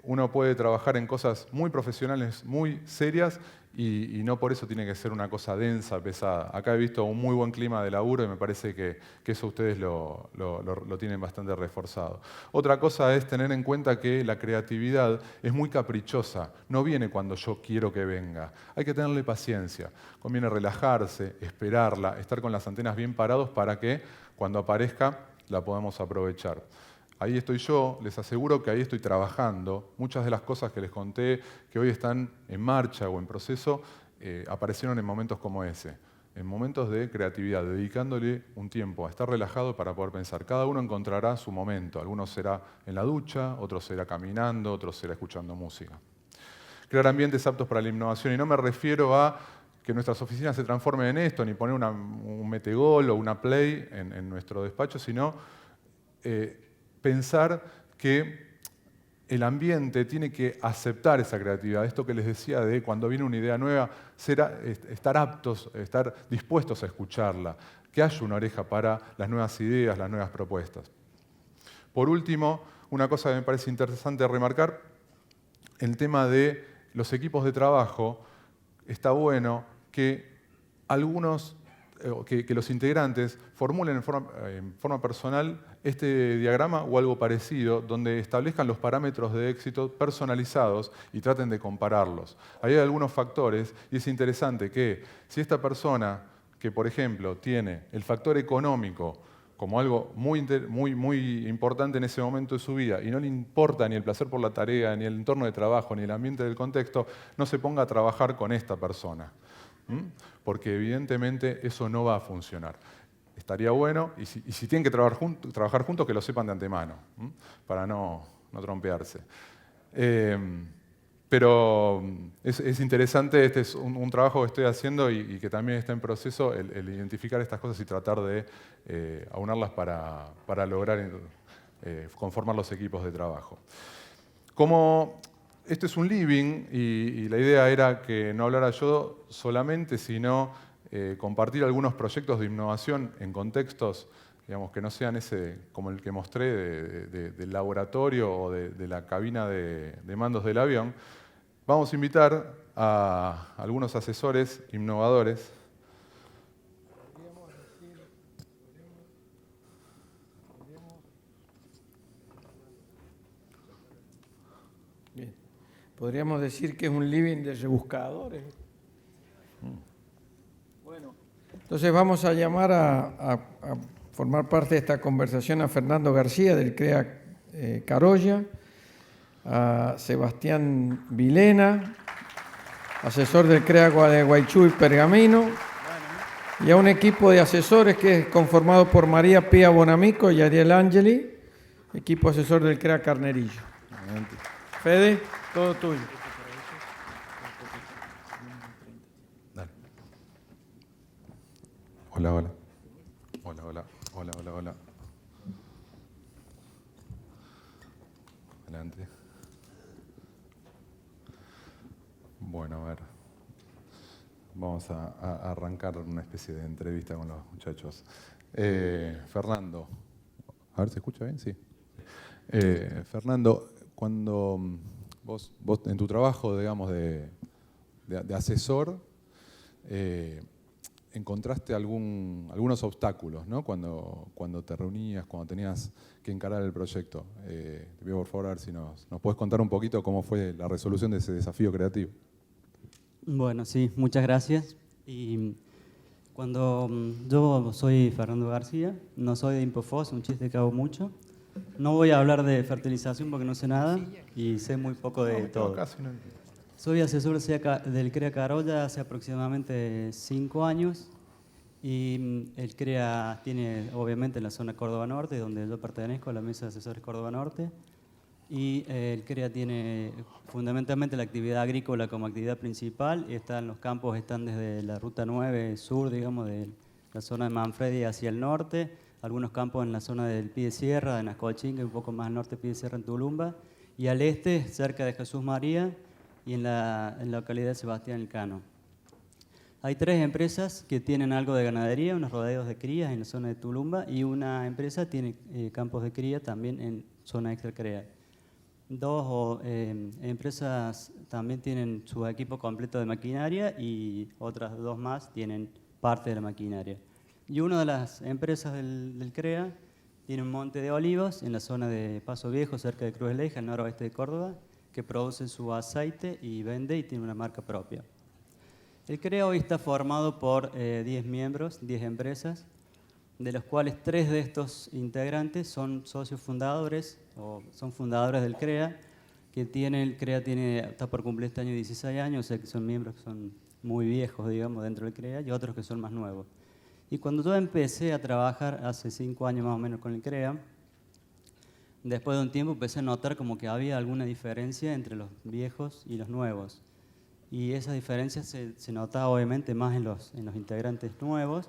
Uno puede trabajar en cosas muy profesionales, muy serias, y no por eso tiene que ser una cosa densa, pesada. Acá he visto un muy buen clima de laburo y me parece que eso ustedes lo tienen bastante reforzado. Otra cosa es tener en cuenta que la creatividad es muy caprichosa, no viene cuando yo quiero que venga. Hay que tenerle paciencia, conviene relajarse, esperarla, estar con las antenas bien parados para que cuando aparezca la podamos aprovechar. Ahí estoy yo, les aseguro que ahí estoy trabajando. Muchas de las cosas que les conté que hoy están en marcha o en proceso aparecieron en momentos como ese, en momentos de creatividad, dedicándole un tiempo a estar relajado para poder pensar. Cada uno encontrará su momento. Algunos será en la ducha, otros será caminando, otros será escuchando música. Crear ambientes aptos para la innovación. Y no me refiero a que nuestras oficinas se transformen en esto, ni poner un metegol o una play en nuestro despacho, sino pensar que el ambiente tiene que aceptar esa creatividad. Esto que les decía de cuando viene una idea nueva, estar aptos, estar dispuestos a escucharla, que haya una oreja para las nuevas ideas, las nuevas propuestas. Por último, una cosa que me parece interesante remarcar, el tema de los equipos de trabajo. Está bueno que que los integrantes formulen en forma personal este diagrama o algo parecido, donde establezcan los parámetros de éxito personalizados y traten de compararlos. Ahí hay algunos factores y es interesante que si esta persona que, por ejemplo, tiene el factor económico como algo muy importante en ese momento de su vida y no le importa ni el placer por la tarea, ni el entorno de trabajo, ni el ambiente del contexto, no se ponga a trabajar con esta persona. Porque evidentemente eso no va a funcionar. Estaría bueno, y si tienen que trabajar juntos, que lo sepan de antemano, para no trompearse. Pero es interesante, este es un trabajo que estoy haciendo y que también está en proceso, el identificar estas cosas y tratar de aunarlas para lograr conformar los equipos de trabajo. Como esto es un living y la idea era que no hablara yo solamente, sino compartir algunos proyectos de innovación en contextos, digamos, que no sean ese como el que mostré del laboratorio o de la cabina de mandos del avión. Vamos a invitar a algunos asesores innovadores. Bien. Podríamos decir que es un living de rebuscadores. Bueno, entonces vamos a llamar a formar parte de esta conversación a Fernando García del CREA Carolla, a Sebastián Vilena, asesor del CREA Gualeguaychú y Pergamino, y a un equipo de asesores que es conformado por María Pía Bonamico y Ariel Angeli, equipo asesor del CREA Carnerillo. Fede, todo tuyo. Dale. Hola, hola. Hola, hola. Hola, hola, hola. Adelante. Bueno, a ver. Vamos a arrancar una especie de entrevista con los muchachos. Fernando. A ver, ¿se escucha bien? Sí. Fernando, cuando vos en tu trabajo, digamos, de asesor, encontraste algunos obstáculos, ¿no? Cuando te reunías, cuando tenías que encarar el proyecto. Te pido por favor a ver si nos puedes contar un poquito cómo fue la resolución de ese desafío creativo. Bueno, sí, muchas gracias. Y yo soy Fernando García, no soy de Infofos, un chiste que hago mucho. No voy a hablar de fertilización porque no sé nada y sé muy poco de todo. Soy asesor del CREA Carolla hace aproximadamente 5 años y el CREA tiene obviamente en la zona Córdoba Norte, donde yo pertenezco a la Mesa de Asesores Córdoba Norte, y el CREA tiene fundamentalmente la actividad agrícola como actividad principal. Los campos están desde la Ruta 9 sur, digamos, de la zona de Manfredi hacia el norte, algunos campos en la zona del Pie de Sierra, de Nascolchín, que es un poco más al norte, Pie de Sierra en Tulumba, y al este, cerca de Jesús María, y en la localidad de Sebastián Elcano. Hay 3 empresas que tienen algo de ganadería, unos rodeos de crías en la zona de Tulumba, y una empresa tiene campos de cría también en zona extra CREA. 2 empresas también tienen su equipo completo de maquinaria y otras 2 más tienen parte de la maquinaria. Y una de las empresas del CREA tiene un monte de olivos en la zona de Paso Viejo, cerca de Cruz del Eje, al noroeste de Córdoba, que produce su aceite y vende y tiene una marca propia. El CREA hoy está formado por 10 miembros, 10 empresas, de los cuales 3 de estos integrantes son socios fundadores o son fundadores del CREA, el CREA está por cumplir este año 16 años, o sea que son miembros que son muy viejos, digamos, dentro del CREA, y otros que son más nuevos. Y cuando yo empecé a trabajar hace 5 años más o menos con el CREA, después de un tiempo empecé a notar como que había alguna diferencia entre los viejos y los nuevos. Y esa diferencia se notaba obviamente más en los integrantes nuevos,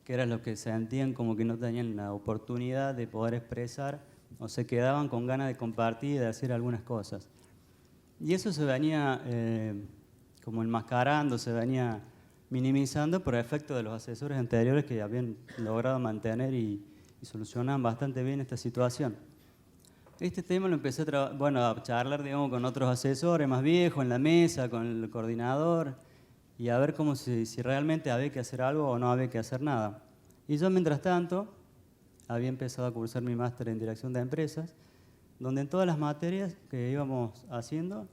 que eran los que se sentían como que no tenían la oportunidad de poder expresar o se quedaban con ganas de compartir y de hacer algunas cosas. Y eso se venía como enmascarando, se venía minimizando por efecto de los asesores anteriores que habían logrado mantener y solucionaban bastante bien esta situación. Este tema lo empecé a charlar, digamos, con otros asesores más viejos en la mesa, con el coordinador, y a ver si realmente había que hacer algo o no había que hacer nada. Y yo, mientras tanto, había empezado a cursar mi máster en dirección de empresas, donde en todas las materias que íbamos haciendo,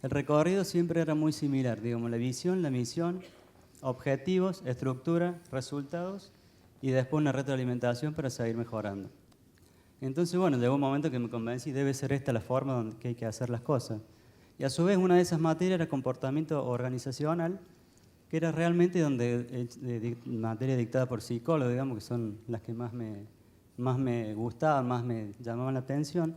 el recorrido siempre era muy similar, digamos, la visión, la misión, objetivos, estructura, resultados, y después una retroalimentación para seguir mejorando. Entonces, bueno, llegó un momento que me convencí, debe ser esta la forma en que hay que hacer las cosas. Y a su vez, una de esas materias era comportamiento organizacional, que era realmente materia dictada por psicólogos, digamos, que son las que más me gustaban, más me llamaban la atención.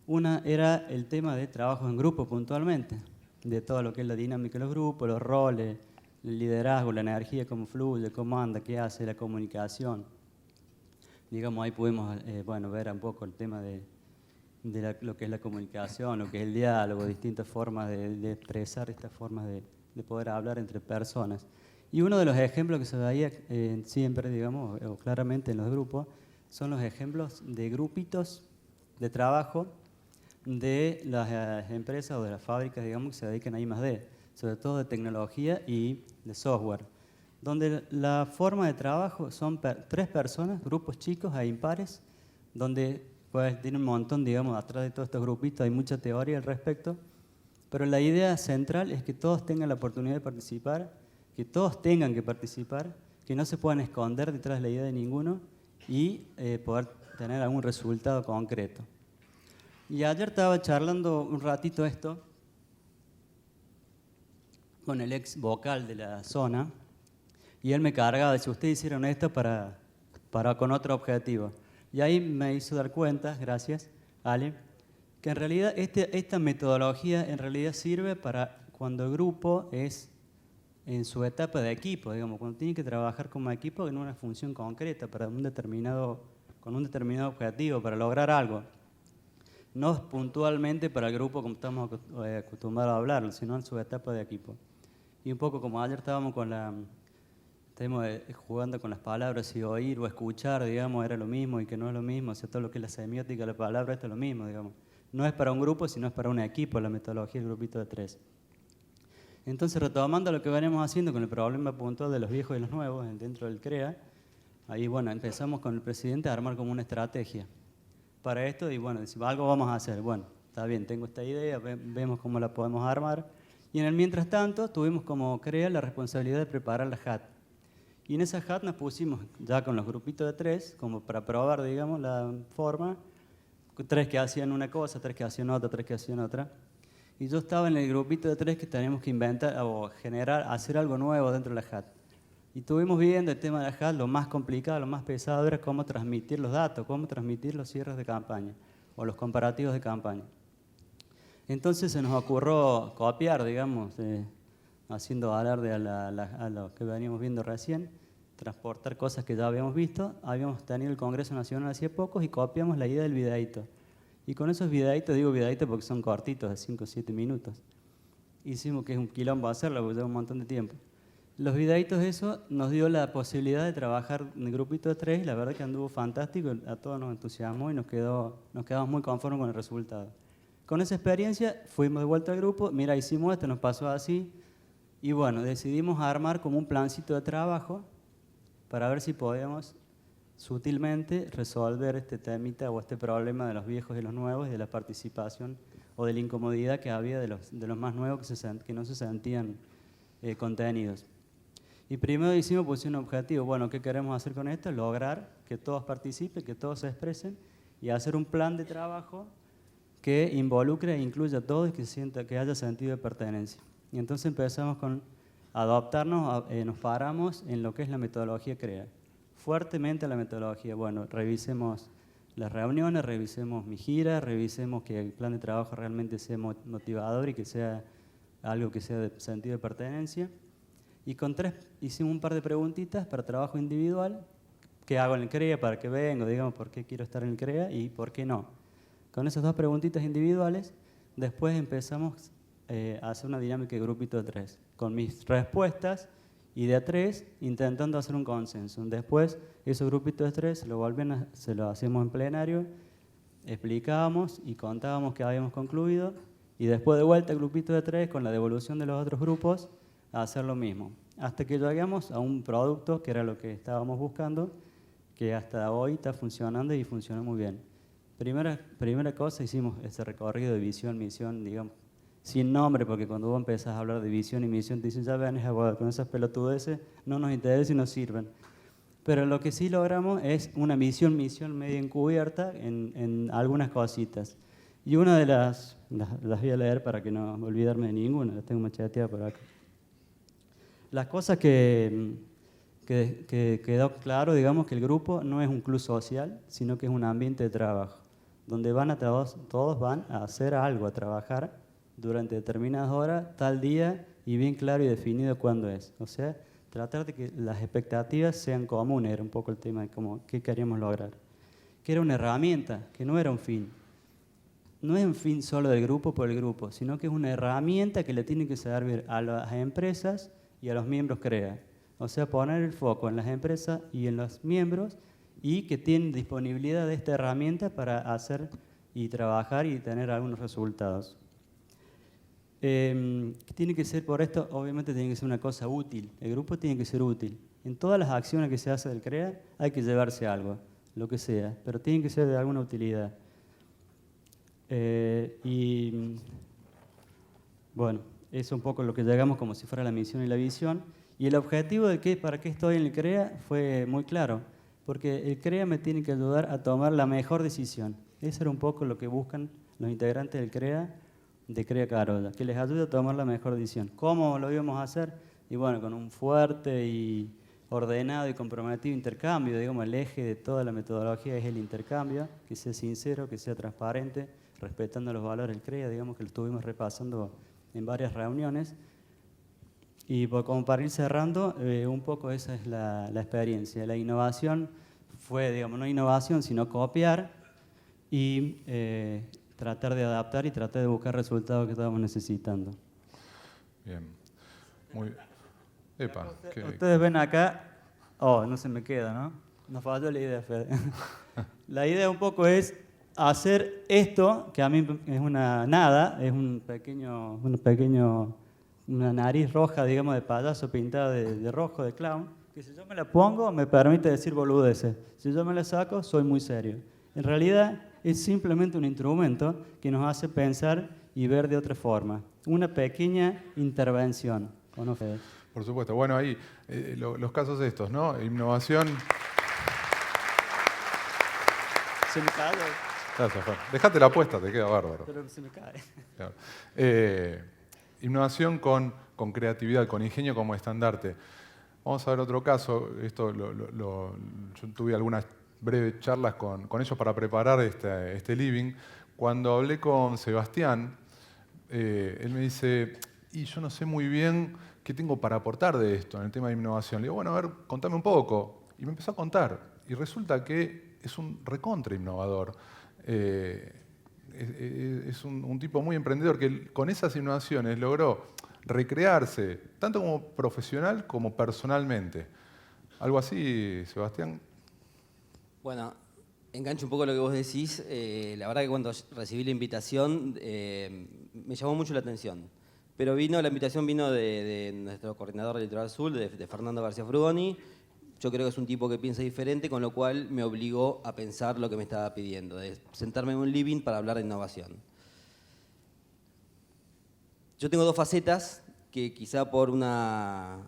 Una era el tema de trabajo en grupo puntualmente, de todo lo que es la dinámica de los grupos, los roles, el liderazgo, la energía, cómo fluye, cómo anda, qué hace, la comunicación. Digamos, ahí pudimos ver un poco el tema de lo que es la comunicación, lo que es el diálogo, distintas formas de expresar, estas formas de poder hablar entre personas. Y uno de los ejemplos que se veía siempre, digamos, o claramente en los grupos, son los ejemplos de grupitos de trabajo de las empresas o de las fábricas, digamos, que se dedican a I+D, sobre todo de tecnología y de software, donde la forma de trabajo son 3 personas, grupos chicos e impares, donde pues tiene un montón, digamos, atrás de todos estos grupitos hay mucha teoría al respecto, pero la idea central es que todos tengan la oportunidad de participar, que todos tengan que participar, que no se puedan esconder detrás de la idea de ninguno y poder tener algún resultado concreto. Y ayer estaba charlando un ratito esto con el ex vocal de la zona, y él me cargaba, decía, ustedes hicieron esto con otro objetivo. Y ahí me hizo dar cuenta, gracias, Ale, que en realidad esta metodología en realidad sirve para cuando el grupo es en su etapa de equipo, digamos, cuando tiene que trabajar como equipo en una función concreta con un determinado objetivo, para lograr algo. No es puntualmente para el grupo como estamos acostumbrados a hablar, sino en su etapa de equipo. Y un poco como ayer estábamos jugando con las palabras, y oír o escuchar, digamos, era lo mismo y que no es lo mismo, o sea, todo lo que es la semiótica de la palabra, esto es lo mismo, digamos. No es para un grupo, sino es para un equipo, la metodología del grupito de 3. Entonces, retomando lo que venimos haciendo con el problema puntual de los viejos y los nuevos dentro del CREA, ahí, bueno, empezamos con el presidente a armar como una estrategia para esto y, bueno, decimos, algo vamos a hacer. Bueno, está bien, tengo esta idea, vemos cómo la podemos armar. Y en el mientras tanto, tuvimos como CREA la responsabilidad de preparar la HAT. Y en esa HAT nos pusimos ya con los grupitos de 3, como para probar, digamos, la forma. 3 que hacían una cosa, 3 que hacían otra, 3 que hacían otra. Y yo estaba en el grupito de 3 que teníamos que inventar o generar, hacer algo nuevo dentro de la HAT. Y estuvimos viendo el tema de la HAT, lo más complicado, lo más pesado era cómo transmitir los datos, cómo transmitir los cierres de campaña o los comparativos de campaña. Entonces se nos ocurrió copiar, digamos, haciendo alarde a lo que veníamos viendo recién, transportar cosas que ya habíamos visto. Habíamos tenido el Congreso Nacional hace poco y copiamos la idea del videíto. Y con esos videitos, digo videitos porque son cortitos, de 5 o 7 minutos. Hicimos que es un quilombo hacerlo porque lleva un montón de tiempo. Los videitos, eso nos dio la posibilidad de trabajar en el grupito de 3 y la verdad que anduvo fantástico, a todos nos entusiasmó y nos quedamos muy conformes con el resultado. Con esa experiencia fuimos de vuelta al grupo, mira, hicimos esto, nos pasó así, y bueno, decidimos armar como un plancito de trabajo para ver si podíamos sutilmente resolver este temita o este problema de los viejos y los nuevos y de la participación o de la incomodidad que había de los más nuevos que no se sentían contenidos. Y primero pusimos un objetivo, bueno, ¿qué queremos hacer con esto? Lograr que todos participen, que todos se expresen y hacer un plan de trabajo que involucre e incluya a todos y que haya sentido de pertenencia. Y entonces empezamos con adoptarnos, nos paramos en lo que es la metodología CREA. Fuertemente la metodología, bueno, revisemos las reuniones, revisemos mi gira, revisemos que el plan de trabajo realmente sea motivador y que sea algo que sea de sentido de pertenencia. Y con 3 hicimos un par de preguntitas para trabajo individual, qué hago en el CREA, para qué vengo, digamos, por qué quiero estar en el CREA y por qué no. Con esas 2 preguntitas individuales, después empezamos a hacer una dinámica de grupito de 3, con mis respuestas y de a 3 intentando hacer un consenso. Después, esos grupitos de 3 se lo hacíamos en plenario, explicábamos y contábamos que habíamos concluido y después de vuelta al grupito de 3 con la devolución de los otros grupos a hacer lo mismo. Hasta que llegamos a un producto que era lo que estábamos buscando, que hasta hoy está funcionando y funciona muy bien. Primera cosa, hicimos ese recorrido de visión, misión, digamos, sin nombre, porque cuando vos empezás a hablar de visión y misión, te dicen, ya ven, con esas pelotudeces no nos interesa y nos sirven. Pero lo que sí logramos es una misión medio encubierta en algunas cositas. Y una de las voy a leer para que no olvidarme de ninguna, las tengo macheteadas por acá. Las cosas que quedó claro, digamos, que el grupo no es un club social, sino que es un ambiente de trabajo, donde todos van a hacer algo, a trabajar durante determinadas horas, tal día, y bien claro y definido cuándo es. O sea, tratar de que las expectativas sean comunes, era un poco el tema de qué queríamos lograr. Que era una herramienta, que no era un fin. No es un fin solo del grupo por el grupo, sino que es una herramienta que le tiene que servir a las empresas y a los miembros CREA. O sea, poner el foco en las empresas y en los miembros y que tienen disponibilidad de esta herramienta para hacer y trabajar y tener algunos resultados. Tiene que ser, por esto, obviamente tiene que ser una cosa útil. El grupo tiene que ser útil. En todas las acciones que se hace del CREA hay que llevarse algo, lo que sea, pero tiene que ser de alguna utilidad. Bueno, eso es un poco lo que llegamos como si fuera la misión y la visión. Y el objetivo de para qué estoy en el CREA fue muy claro, porque el CREA me tiene que ayudar a tomar la mejor decisión. Eso era un poco lo que buscan los integrantes del CREA, de CREA Carolla, que les ayude a tomar la mejor decisión. ¿Cómo lo íbamos a hacer? Y bueno, con un fuerte y ordenado y comprometido intercambio, digamos, el eje de toda la metodología es el intercambio, que sea sincero, que sea transparente, respetando los valores del CREA, digamos que lo estuvimos repasando en varias reuniones. Y como para ir cerrando, un poco esa es la experiencia. La innovación fue, digamos, no innovación, sino copiar y tratar de adaptar y tratar de buscar resultados que estábamos necesitando. Bien. Muy bien. Epa, ustedes ven acá, no se me queda, ¿no? Nos falló la idea, Fede. La idea un poco es hacer esto, que a mí es una nada, es un pequeño una nariz roja, digamos, de payaso pintada de rojo, de clown, que si yo me la pongo me permite decir boludeces. Si yo me la saco, soy muy serio. En realidad es simplemente un instrumento que nos hace pensar y ver de otra forma. Una pequeña intervención. ¿O no, Fede? Por supuesto. Bueno, ahí los casos estos, ¿no? Innovación. Se me cae. Dejate la puesta, te queda bárbaro. Pero se me cae. Claro. Innovación con creatividad, con ingenio como estandarte. Vamos a ver otro caso. Esto yo tuve algunas breves charlas con ellos para preparar este living. Cuando hablé con Sebastián, él me dice, y yo no sé muy bien qué tengo para aportar de esto en el tema de innovación. Le digo, bueno, a ver, contame un poco. Y me empezó a contar. Y resulta que es un recontra innovador. Es un tipo muy emprendedor que con esas innovaciones logró recrearse, tanto como profesional como personalmente. ¿Algo así, Sebastián? Bueno, engancho un poco lo que vos decís. La verdad que cuando recibí la invitación me llamó mucho la atención. Pero la invitación vino de nuestro coordinador de Litoral Sur, de Fernando García Frugoni. Yo creo que es un tipo que piensa diferente, con lo cual me obligó a pensar lo que me estaba pidiendo, de sentarme en un living para hablar de innovación. Yo tengo dos facetas que quizá por una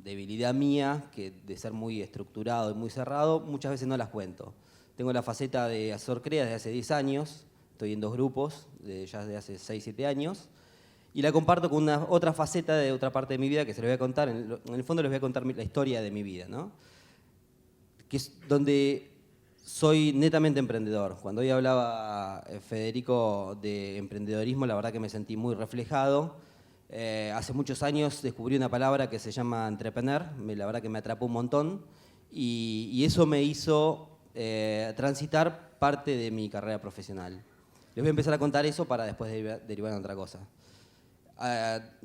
debilidad mía, que de ser muy estructurado y muy cerrado, muchas veces no las cuento. Tengo la faceta de asesor CREA desde hace 10 años, estoy en 2 grupos, ya desde hace 6, 7 años, y la comparto con una otra faceta de otra parte de mi vida que se les voy a contar. En el fondo les voy a contar la historia de mi vida, ¿no? Que es donde soy netamente emprendedor. Cuando hoy hablaba Federico de emprendedorismo, la verdad que me sentí muy reflejado. Hace muchos años descubrí una palabra que se llama entrepreneur, la verdad que me atrapó un montón y eso me hizo transitar parte de mi carrera profesional. Les voy a empezar a contar eso para después derivar en otra cosa.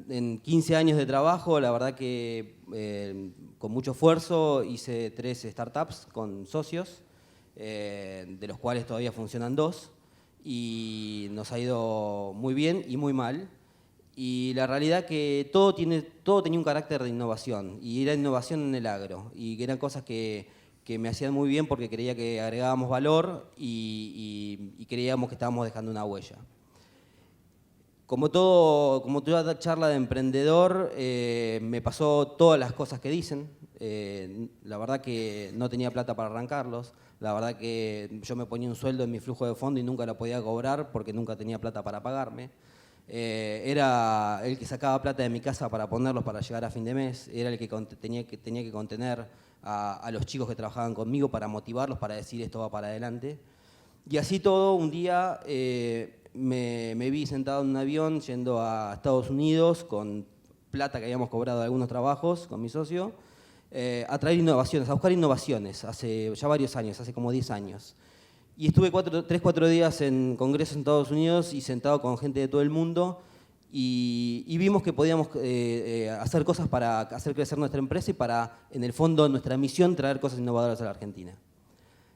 En 15 años de trabajo, la verdad que con mucho esfuerzo hice 3 startups con socios, de los cuales todavía funcionan 2, y nos ha ido muy bien y muy mal. Y la realidad que todo tenía un carácter de innovación, y era innovación en el agro, y que eran cosas que me hacían muy bien porque creía que agregábamos valor y creíamos que estábamos dejando una huella. Como toda charla de emprendedor, me pasó todas las cosas que dicen. La verdad que no tenía plata para arrancarlos. La verdad que yo me ponía un sueldo en mi flujo de fondo y nunca lo podía cobrar porque nunca tenía plata para pagarme. Era el que sacaba plata de mi casa para ponerlos para llegar a fin de mes. Era el que tenía que contener a los chicos que trabajaban conmigo para motivarlos, para decir esto va para adelante. Y así todo, un día me vi sentado en un avión yendo a Estados Unidos con plata que habíamos cobrado de algunos trabajos con mi socio, a traer innovaciones, a buscar innovaciones, hace ya varios años, hace como 10 años. Y estuve 3-4 días en congresos en Estados Unidos y sentado con gente de todo el mundo y vimos que podíamos hacer cosas para hacer crecer nuestra empresa y para, en el fondo, nuestra misión, traer cosas innovadoras a la Argentina.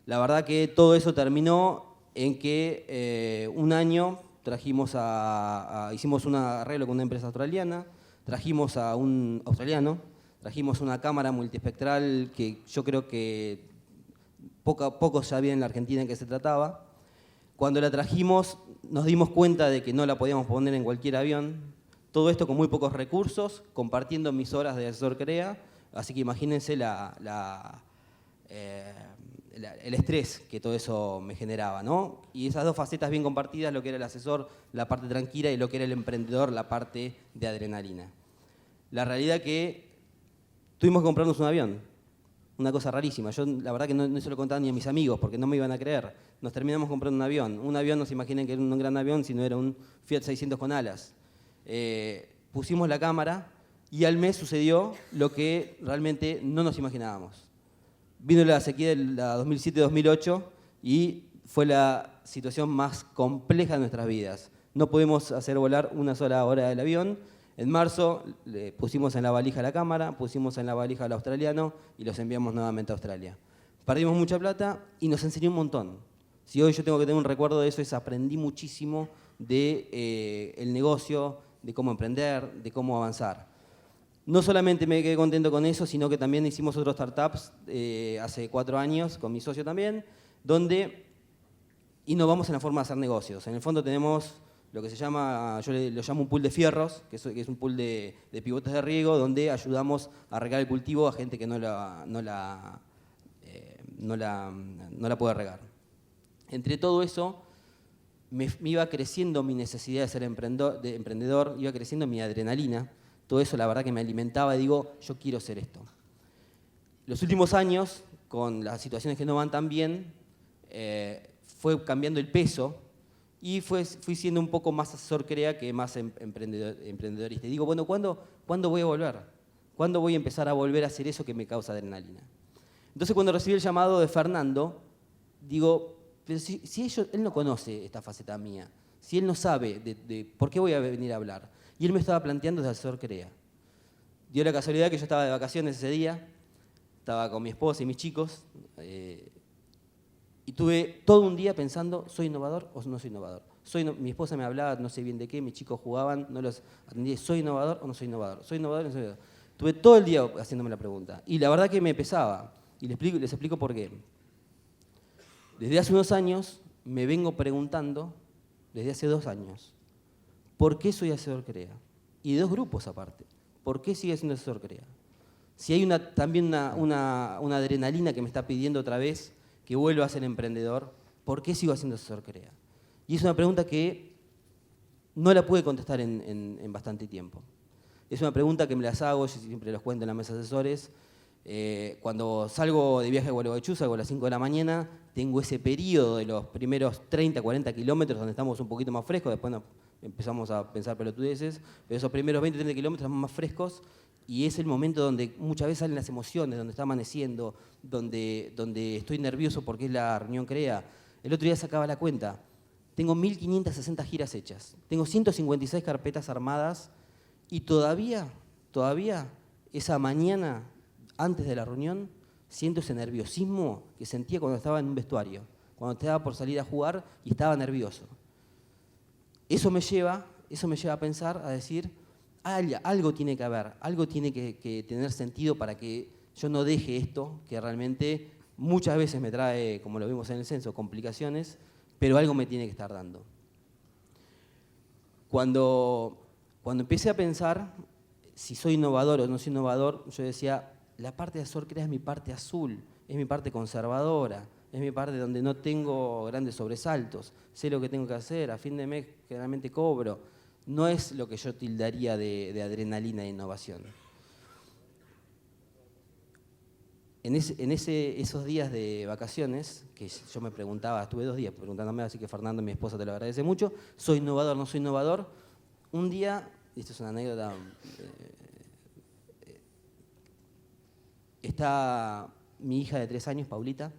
La verdad que todo eso terminó en que un año hicimos un arreglo con una empresa australiana, trajimos a un australiano, trajimos una cámara multiespectral que yo creo que pocos sabían en la Argentina en qué se trataba. Cuando la trajimos nos dimos cuenta de que no la podíamos poner en cualquier avión. Todo esto con muy pocos recursos, compartiendo mis horas de asesor CREA, así que imagínense el estrés que todo eso me generaba, ¿no? Y esas dos facetas bien compartidas, lo que era el asesor, la parte tranquila, y lo que era el emprendedor, la parte de adrenalina. La realidad que tuvimos que comprarnos un avión. Una cosa rarísima. Yo la verdad que no se lo contaba ni a mis amigos porque no me iban a creer. Nos terminamos comprando un avión. Un avión, no se imaginen que era un gran avión, sino era un Fiat 600 con alas. Pusimos la cámara y al mes sucedió lo que realmente no nos imaginábamos. Vino la sequía de la 2007-2008 y fue la situación más compleja de nuestras vidas. No pudimos hacer volar una sola hora del avión. En marzo le pusimos en la valija la cámara, pusimos en la valija al australiano y los enviamos nuevamente a Australia. Perdimos mucha plata y nos enseñó un montón. Si hoy yo tengo que tener un recuerdo de eso, es aprendí muchísimo del negocio, de cómo emprender, de cómo avanzar. No solamente me quedé contento con eso, sino que también hicimos otros startups hace 4 años, con mi socio también, donde innovamos en la forma de hacer negocios. En el fondo tenemos lo que se llama, yo lo llamo un pool de fierros, que es un pool de pivotes de riego, donde ayudamos a regar el cultivo a gente que no la puede regar. Entre todo eso, me iba creciendo mi necesidad de ser emprendedor, iba creciendo mi adrenalina. Todo eso, la verdad, que me alimentaba y digo, yo quiero hacer esto. Los últimos años, con las situaciones que no van tan bien, fue cambiando el peso y fui siendo un poco más asesor CREA que más emprendedorista. Y digo, bueno, ¿cuándo voy a volver? ¿Cuándo voy a empezar a volver a hacer eso que me causa adrenalina? Entonces, cuando recibí el llamado de Fernando, digo, pero si él no conoce esta faceta mía, si él no sabe de por qué voy a venir a hablar, y él me estaba planteando de asesor CREA. Dio la casualidad que yo estaba de vacaciones ese día, estaba con mi esposa y mis chicos, y tuve todo un día pensando, ¿soy innovador o no soy innovador? Mi esposa me hablaba, no sé bien de qué, mis chicos jugaban, no los atendí, ¿soy innovador o no soy innovador? ¿Soy innovador o no soy innovador? Tuve todo el día haciéndome la pregunta, y la verdad que me pesaba, y les explico por qué. Desde hace unos años me vengo preguntando, desde hace 2 años, ¿por qué soy asesor CREA? Y de 2 grupos aparte. ¿Por qué sigue siendo asesor CREA? Si hay también una adrenalina que me está pidiendo otra vez que vuelva a ser emprendedor, ¿por qué sigo haciendo asesor CREA? Y es una pregunta que no la pude contestar en bastante tiempo. Es una pregunta que me las hago, yo siempre los cuento en la mesa de asesores. Cuando salgo de viaje a Gualeguaychú, salgo a las 5 de la mañana, tengo ese periodo de los primeros 30, 40 kilómetros donde estamos un poquito más frescos, después empezamos a pensar pelotudeces, pero esos primeros 20, 30 kilómetros estamos más frescos y es el momento donde muchas veces salen las emociones, donde está amaneciendo, donde estoy nervioso porque es la reunión CREA. El otro día sacaba la cuenta, tengo 1.560 giras hechas, tengo 156 carpetas armadas y todavía esa mañana antes de la reunión, siento ese nerviosismo que sentía cuando estaba en un vestuario, cuando estaba por salir a jugar y estaba nervioso. Eso me lleva a pensar, a decir, algo tiene que haber, algo tiene que tener sentido para que yo no deje esto, que realmente muchas veces me trae, como lo vimos en el censo, complicaciones, pero algo me tiene que estar dando. Cuando empecé a pensar si soy innovador o no soy innovador, yo decía, la parte de asesor CREA es mi parte azul, es mi parte conservadora, es mi parte donde no tengo grandes sobresaltos, sé lo que tengo que hacer, a fin de mes generalmente cobro. No es lo que yo tildaría de adrenalina de innovación. En esos días de vacaciones, que yo me preguntaba, estuve 2 días preguntándome, así que Fernando, mi esposa, te lo agradece mucho, ¿soy innovador o no soy innovador? Un día, y esto es una anécdota, está mi hija de 3 años, Paulita,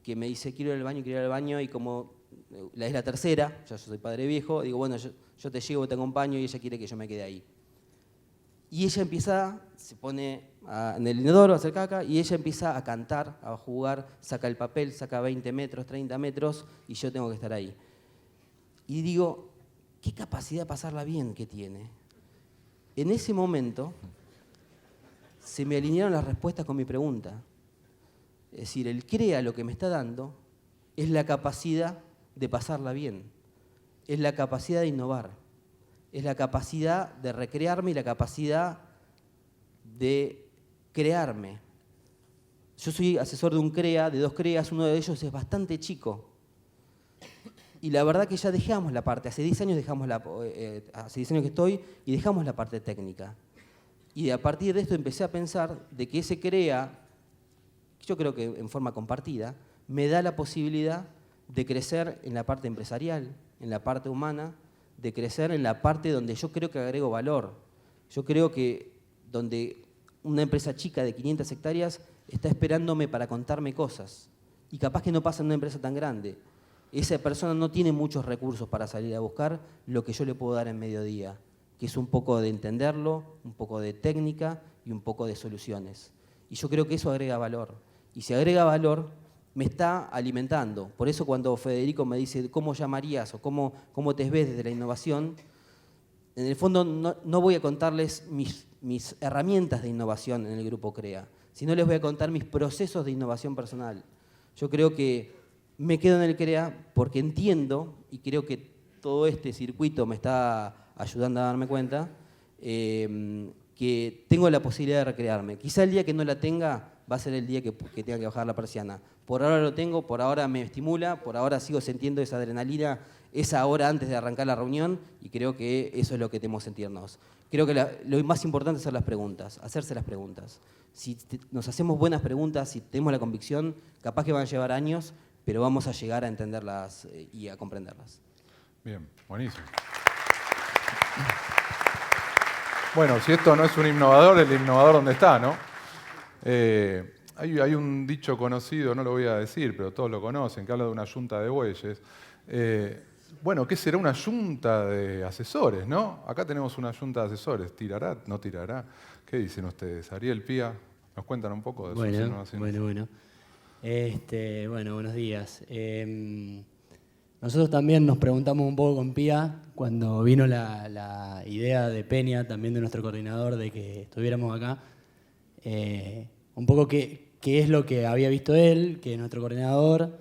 que me dice, quiero ir al baño, y como es la tercera, yo soy padre viejo, digo, bueno, yo te llevo, te acompaño, y ella quiere que yo me quede ahí. Y ella se pone en el inodoro a hacer caca, y ella empieza a cantar, a jugar, saca el papel, saca 20 metros, 30 metros, y yo tengo que estar ahí. Y digo, qué capacidad de pasarla bien que tiene. En ese momento se me alinearon las respuestas con mi pregunta. Es decir, el CREA lo que me está dando es la capacidad de pasarla bien, es la capacidad de innovar, es la capacidad de recrearme y la capacidad de crearme. Yo soy asesor de un CREA, de 2 CREAs, uno de ellos es bastante chico. Y la verdad que ya dejamos la parte, hace 10 años hace 10 años que estoy y dejamos la parte técnica. Y a partir de esto empecé a pensar de que ese CREA, yo creo que en forma compartida, me da la posibilidad de crecer en la parte empresarial, en la parte humana, de crecer en la parte donde yo creo que agrego valor. Yo creo que donde una empresa chica de 500 hectáreas está esperándome para contarme cosas. Y capaz que no pasa en una empresa tan grande. Esa persona no tiene muchos recursos para salir a buscar lo que yo le puedo dar en mediodía, que es un poco de entenderlo, un poco de técnica y un poco de soluciones. Y yo creo que eso agrega valor. Y si agrega valor, me está alimentando. Por eso cuando Federico me dice, ¿cómo llamarías o cómo te ves desde la innovación? en el fondo no voy a contarles mis herramientas de innovación en el Grupo CREA, sino les voy a contar mis procesos de innovación personal. Yo creo que me quedo en el CREA porque entiendo, y creo que todo este circuito me está ayudando a darme cuenta, que tengo la posibilidad de recrearme. Quizá el día que no la tenga va a ser el día que tenga que bajar la persiana. Por ahora lo tengo, por ahora me estimula, por ahora sigo sintiendo esa adrenalina, esa hora antes de arrancar la reunión, y creo que eso es lo que tenemos que sentirnos. Creo que lo más importante es hacer las preguntas, hacerse las preguntas. Si nos hacemos buenas preguntas, si tenemos la convicción, capaz que van a llevar años, pero vamos a llegar a entenderlas y a comprenderlas. Bien, buenísimo. Bueno, si esto no es un innovador, el innovador ¿dónde está, no? Hay un dicho conocido, no lo voy a decir, pero todos lo conocen, que habla de una yunta de bueyes. Bueno, ¿qué será una yunta de asesores, no? Acá tenemos una yunta de asesores. ¿Tirará? ¿No tirará? ¿Qué dicen ustedes? Ariel, Pía, ¿nos cuentan un poco de sus innovaciones? Bueno, buenos días. Nosotros también nos preguntamos un poco con Pía cuando vino la idea de Peña, también de nuestro coordinador, de que estuviéramos acá. Un poco qué es lo que había visto él, que es nuestro coordinador,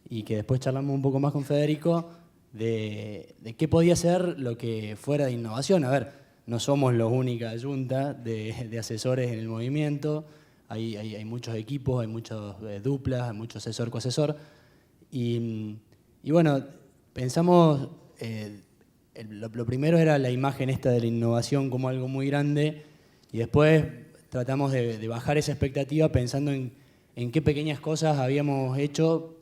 y que después charlamos un poco más con Federico de qué podía ser lo que fuera de innovación. A ver, no somos la única junta de asesores en el movimiento, hay muchos equipos, hay muchas duplas, hay mucho asesor, coasesor, y bueno, pensamos, lo primero era la imagen esta de la innovación como algo muy grande, y después tratamos de bajar esa expectativa pensando en qué pequeñas cosas habíamos hecho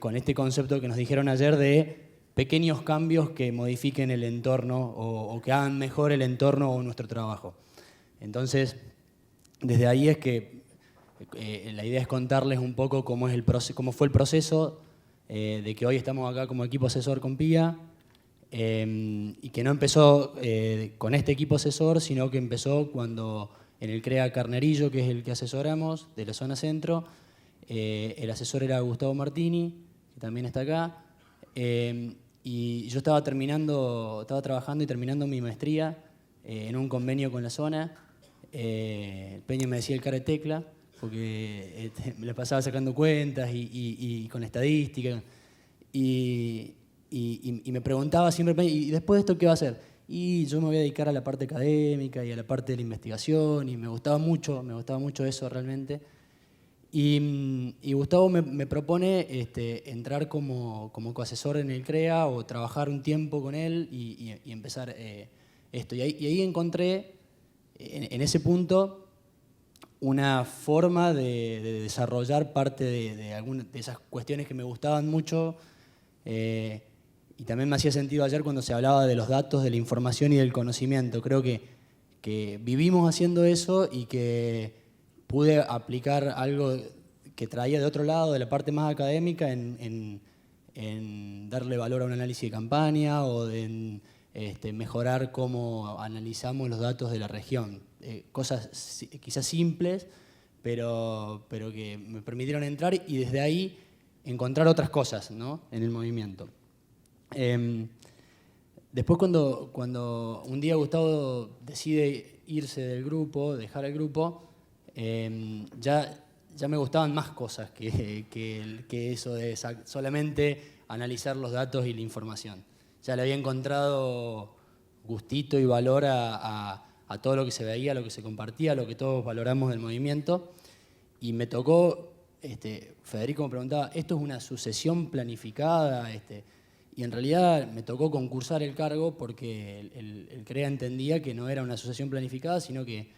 con este concepto que nos dijeron ayer de pequeños cambios que modifiquen el entorno o que hagan mejor el entorno o nuestro trabajo. Entonces, desde ahí es que la idea es contarles un poco cómo fue el proceso de que hoy estamos acá como equipo asesor con Pía, y que no empezó con este equipo asesor, sino que empezó cuando en el CREA Carnerillo, que es el que asesoramos, de la zona centro, el asesor era Gustavo Martini, que también está acá, y yo estaba trabajando y terminando mi maestría en un convenio con la zona. Peña me decía el cara de tecla, porque me la pasaba sacando cuentas y con estadística, y me preguntaba siempre, ¿y después de esto qué va a hacer? Y yo me voy a dedicar a la parte académica y a la parte de la investigación, y me gustaba mucho eso realmente. Y Gustavo me propone entrar como coasesor en el CREA o trabajar un tiempo con él y empezar esto. Y ahí encontré, en ese punto, una forma de desarrollar parte de algunas de esas cuestiones que me gustaban mucho, y también me hacía sentido ayer cuando se hablaba de los datos, de la información y del conocimiento. Creo que vivimos haciendo eso y que pude aplicar algo que traía de otro lado, de la parte más académica, en darle valor a un análisis de campaña o de mejorar cómo analizamos los datos de la región. Cosas quizás simples, pero que me permitieron entrar y desde ahí encontrar otras cosas, ¿no?, en el movimiento. Después cuando un día Gustavo decide irse del grupo, dejar el grupo, ya me gustaban más cosas que eso de solamente analizar los datos y la información. Ya le había encontrado gustito y valor a todo lo que se veía, a lo que se compartía, a lo que todos valoramos del movimiento. Y me tocó, Federico me preguntaba, ¿esto es una sucesión planificada? Y en realidad me tocó concursar el cargo porque el CREA entendía que no era una sucesión planificada, sino que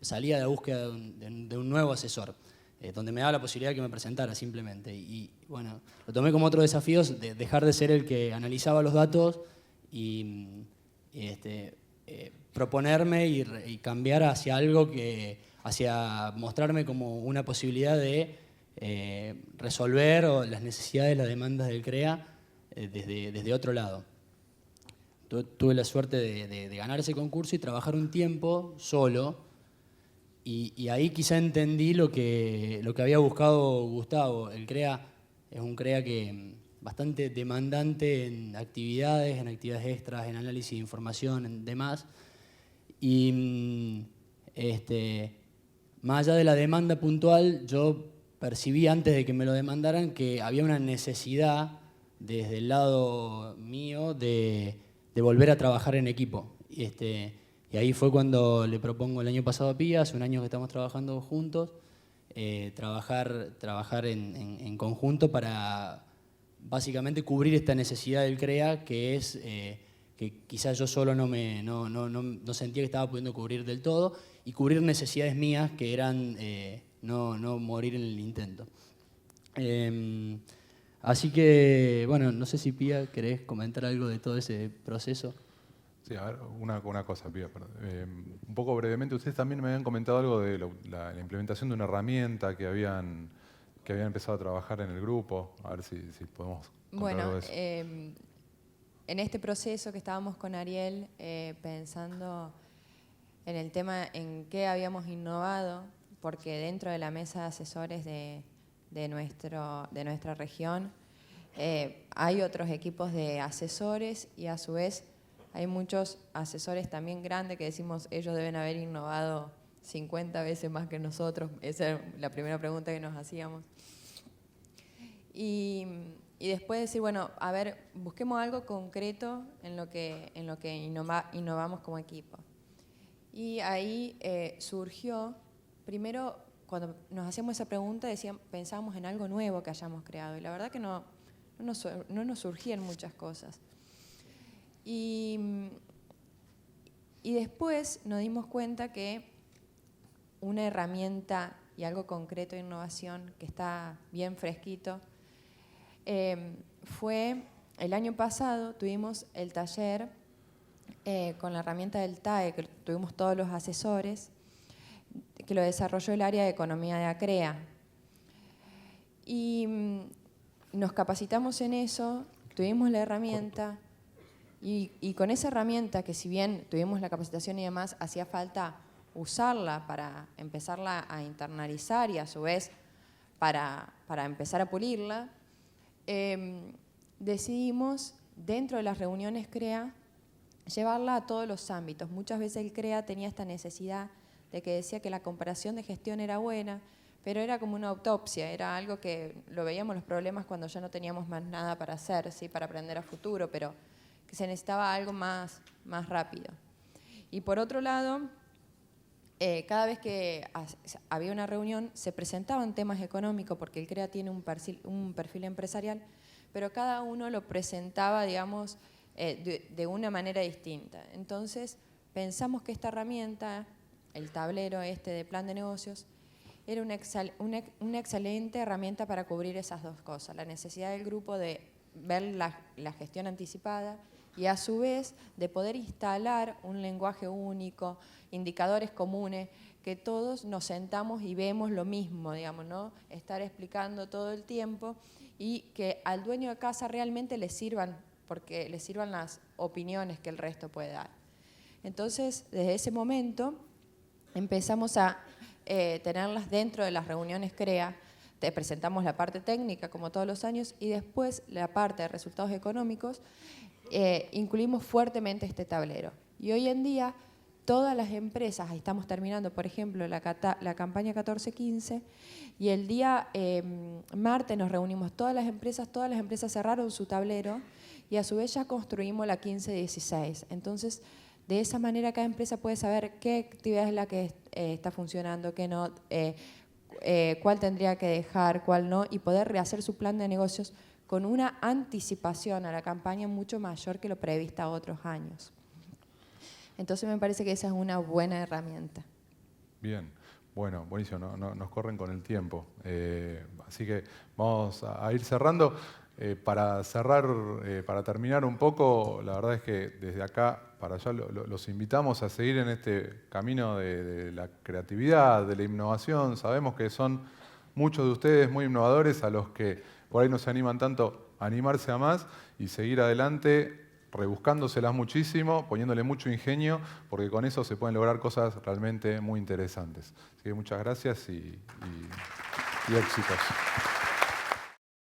salía de la búsqueda de un nuevo asesor, donde me daba la posibilidad de que me presentara simplemente. Y bueno, lo tomé como otro desafío, de dejar de ser el que analizaba los datos y proponerme y cambiar hacia algo hacia mostrarme como una posibilidad de resolver las necesidades, las demandas del CREA desde otro lado. Tuve la suerte de ganar ese concurso y trabajar un tiempo solo, y ahí quizá entendí lo que había buscado Gustavo. El CREA es un CREA que bastante demandante en actividades extras, en análisis de información, en demás. Y más allá de la demanda puntual, yo percibí antes de que me lo demandaran que había una necesidad desde el lado mío de volver a trabajar en equipo. Y ahí fue cuando le propongo el año pasado a Pía, hace un año que estamos trabajando juntos, trabajar en conjunto para básicamente cubrir esta necesidad del CREA, que es que quizás yo solo no sentía que estaba pudiendo cubrir del todo, y cubrir necesidades mías que eran no morir en el intento. Así que, bueno, no sé si Pía querés comentar algo de todo ese proceso. Sí, a ver, una cosa, Pía, perdón. Un poco brevemente, ustedes también me habían comentado algo de la implementación de una herramienta que habían empezado a trabajar en el grupo. A ver si podemos contar algo de eso. En este proceso que estábamos con Ariel, pensando en el tema en qué habíamos innovado, porque dentro de la mesa de asesores de nuestra región hay otros equipos de asesores y a su vez hay muchos asesores también grandes que decimos ellos deben haber innovado 50 veces más que nosotros. Esa era la primera pregunta que nos hacíamos. Y después decir, bueno, a ver, busquemos algo concreto en lo que innovamos como equipo. Y ahí surgió, primero, cuando nos hacíamos esa pregunta, pensábamos en algo nuevo que hayamos creado. Y la verdad que no nos surgían muchas cosas. Y después nos dimos cuenta que una herramienta y algo concreto de innovación que está bien fresquito fue el año pasado tuvimos el taller con la herramienta del TAE, que tuvimos todos los asesores, que lo desarrolló el área de economía de ACREA. Y nos capacitamos en eso, tuvimos la herramienta y con esa herramienta, que si bien tuvimos la capacitación y demás, hacía falta usarla para empezarla a internalizar y a su vez para empezar a pulirla, decidimos dentro de las reuniones CREA llevarla a todos los ámbitos. Muchas veces el CREA tenía esta necesidad de que decía que la comparación de gestión era buena, pero era como una autopsia, era algo que lo veíamos los problemas cuando ya no teníamos más nada para hacer, ¿sí? Para aprender a futuro, pero que se necesitaba algo más rápido. Y por otro lado, cada vez que había una reunión se presentaban temas económicos, porque el CREA tiene un perfil empresarial, pero cada uno lo presentaba, digamos, de una manera distinta. Entonces pensamos que esta herramienta, el tablero de plan de negocios, era una excelente herramienta para cubrir esas dos cosas, la necesidad del grupo de ver la gestión anticipada y a su vez de poder instalar un lenguaje único, indicadores comunes, que todos nos sentamos y vemos lo mismo, digamos, ¿no? Estar explicando todo el tiempo y que al dueño de casa realmente le sirvan, porque le sirvan las opiniones que el resto puede dar. Entonces, desde ese momento empezamos a tenerlas dentro de las reuniones CREA. Te presentamos la parte técnica como todos los años y después la parte de resultados económicos. Incluimos fuertemente este tablero. Y hoy en día todas las empresas, estamos terminando por ejemplo la campaña 14-15 y el día martes nos reunimos todas las empresas cerraron su tablero y a su vez ya construimos la 15-16. Entonces, de esa manera cada empresa puede saber qué actividad es la que está funcionando, qué no, cuál tendría que dejar, cuál no, y poder rehacer su plan de negocios con una anticipación a la campaña mucho mayor que lo prevista otros años. Entonces me parece que esa es una buena herramienta. Bien, bueno, buenísimo, nos corren con el tiempo. Así que vamos a ir cerrando. Para cerrar, para terminar un poco, la verdad es que desde acá para allá los invitamos a seguir en este camino de la creatividad, de la innovación. Sabemos que son muchos de ustedes muy innovadores, a los que por ahí no se animan tanto a animarse a más y seguir adelante rebuscándoselas muchísimo, poniéndole mucho ingenio, porque con eso se pueden lograr cosas realmente muy interesantes. Así que muchas gracias y éxitos.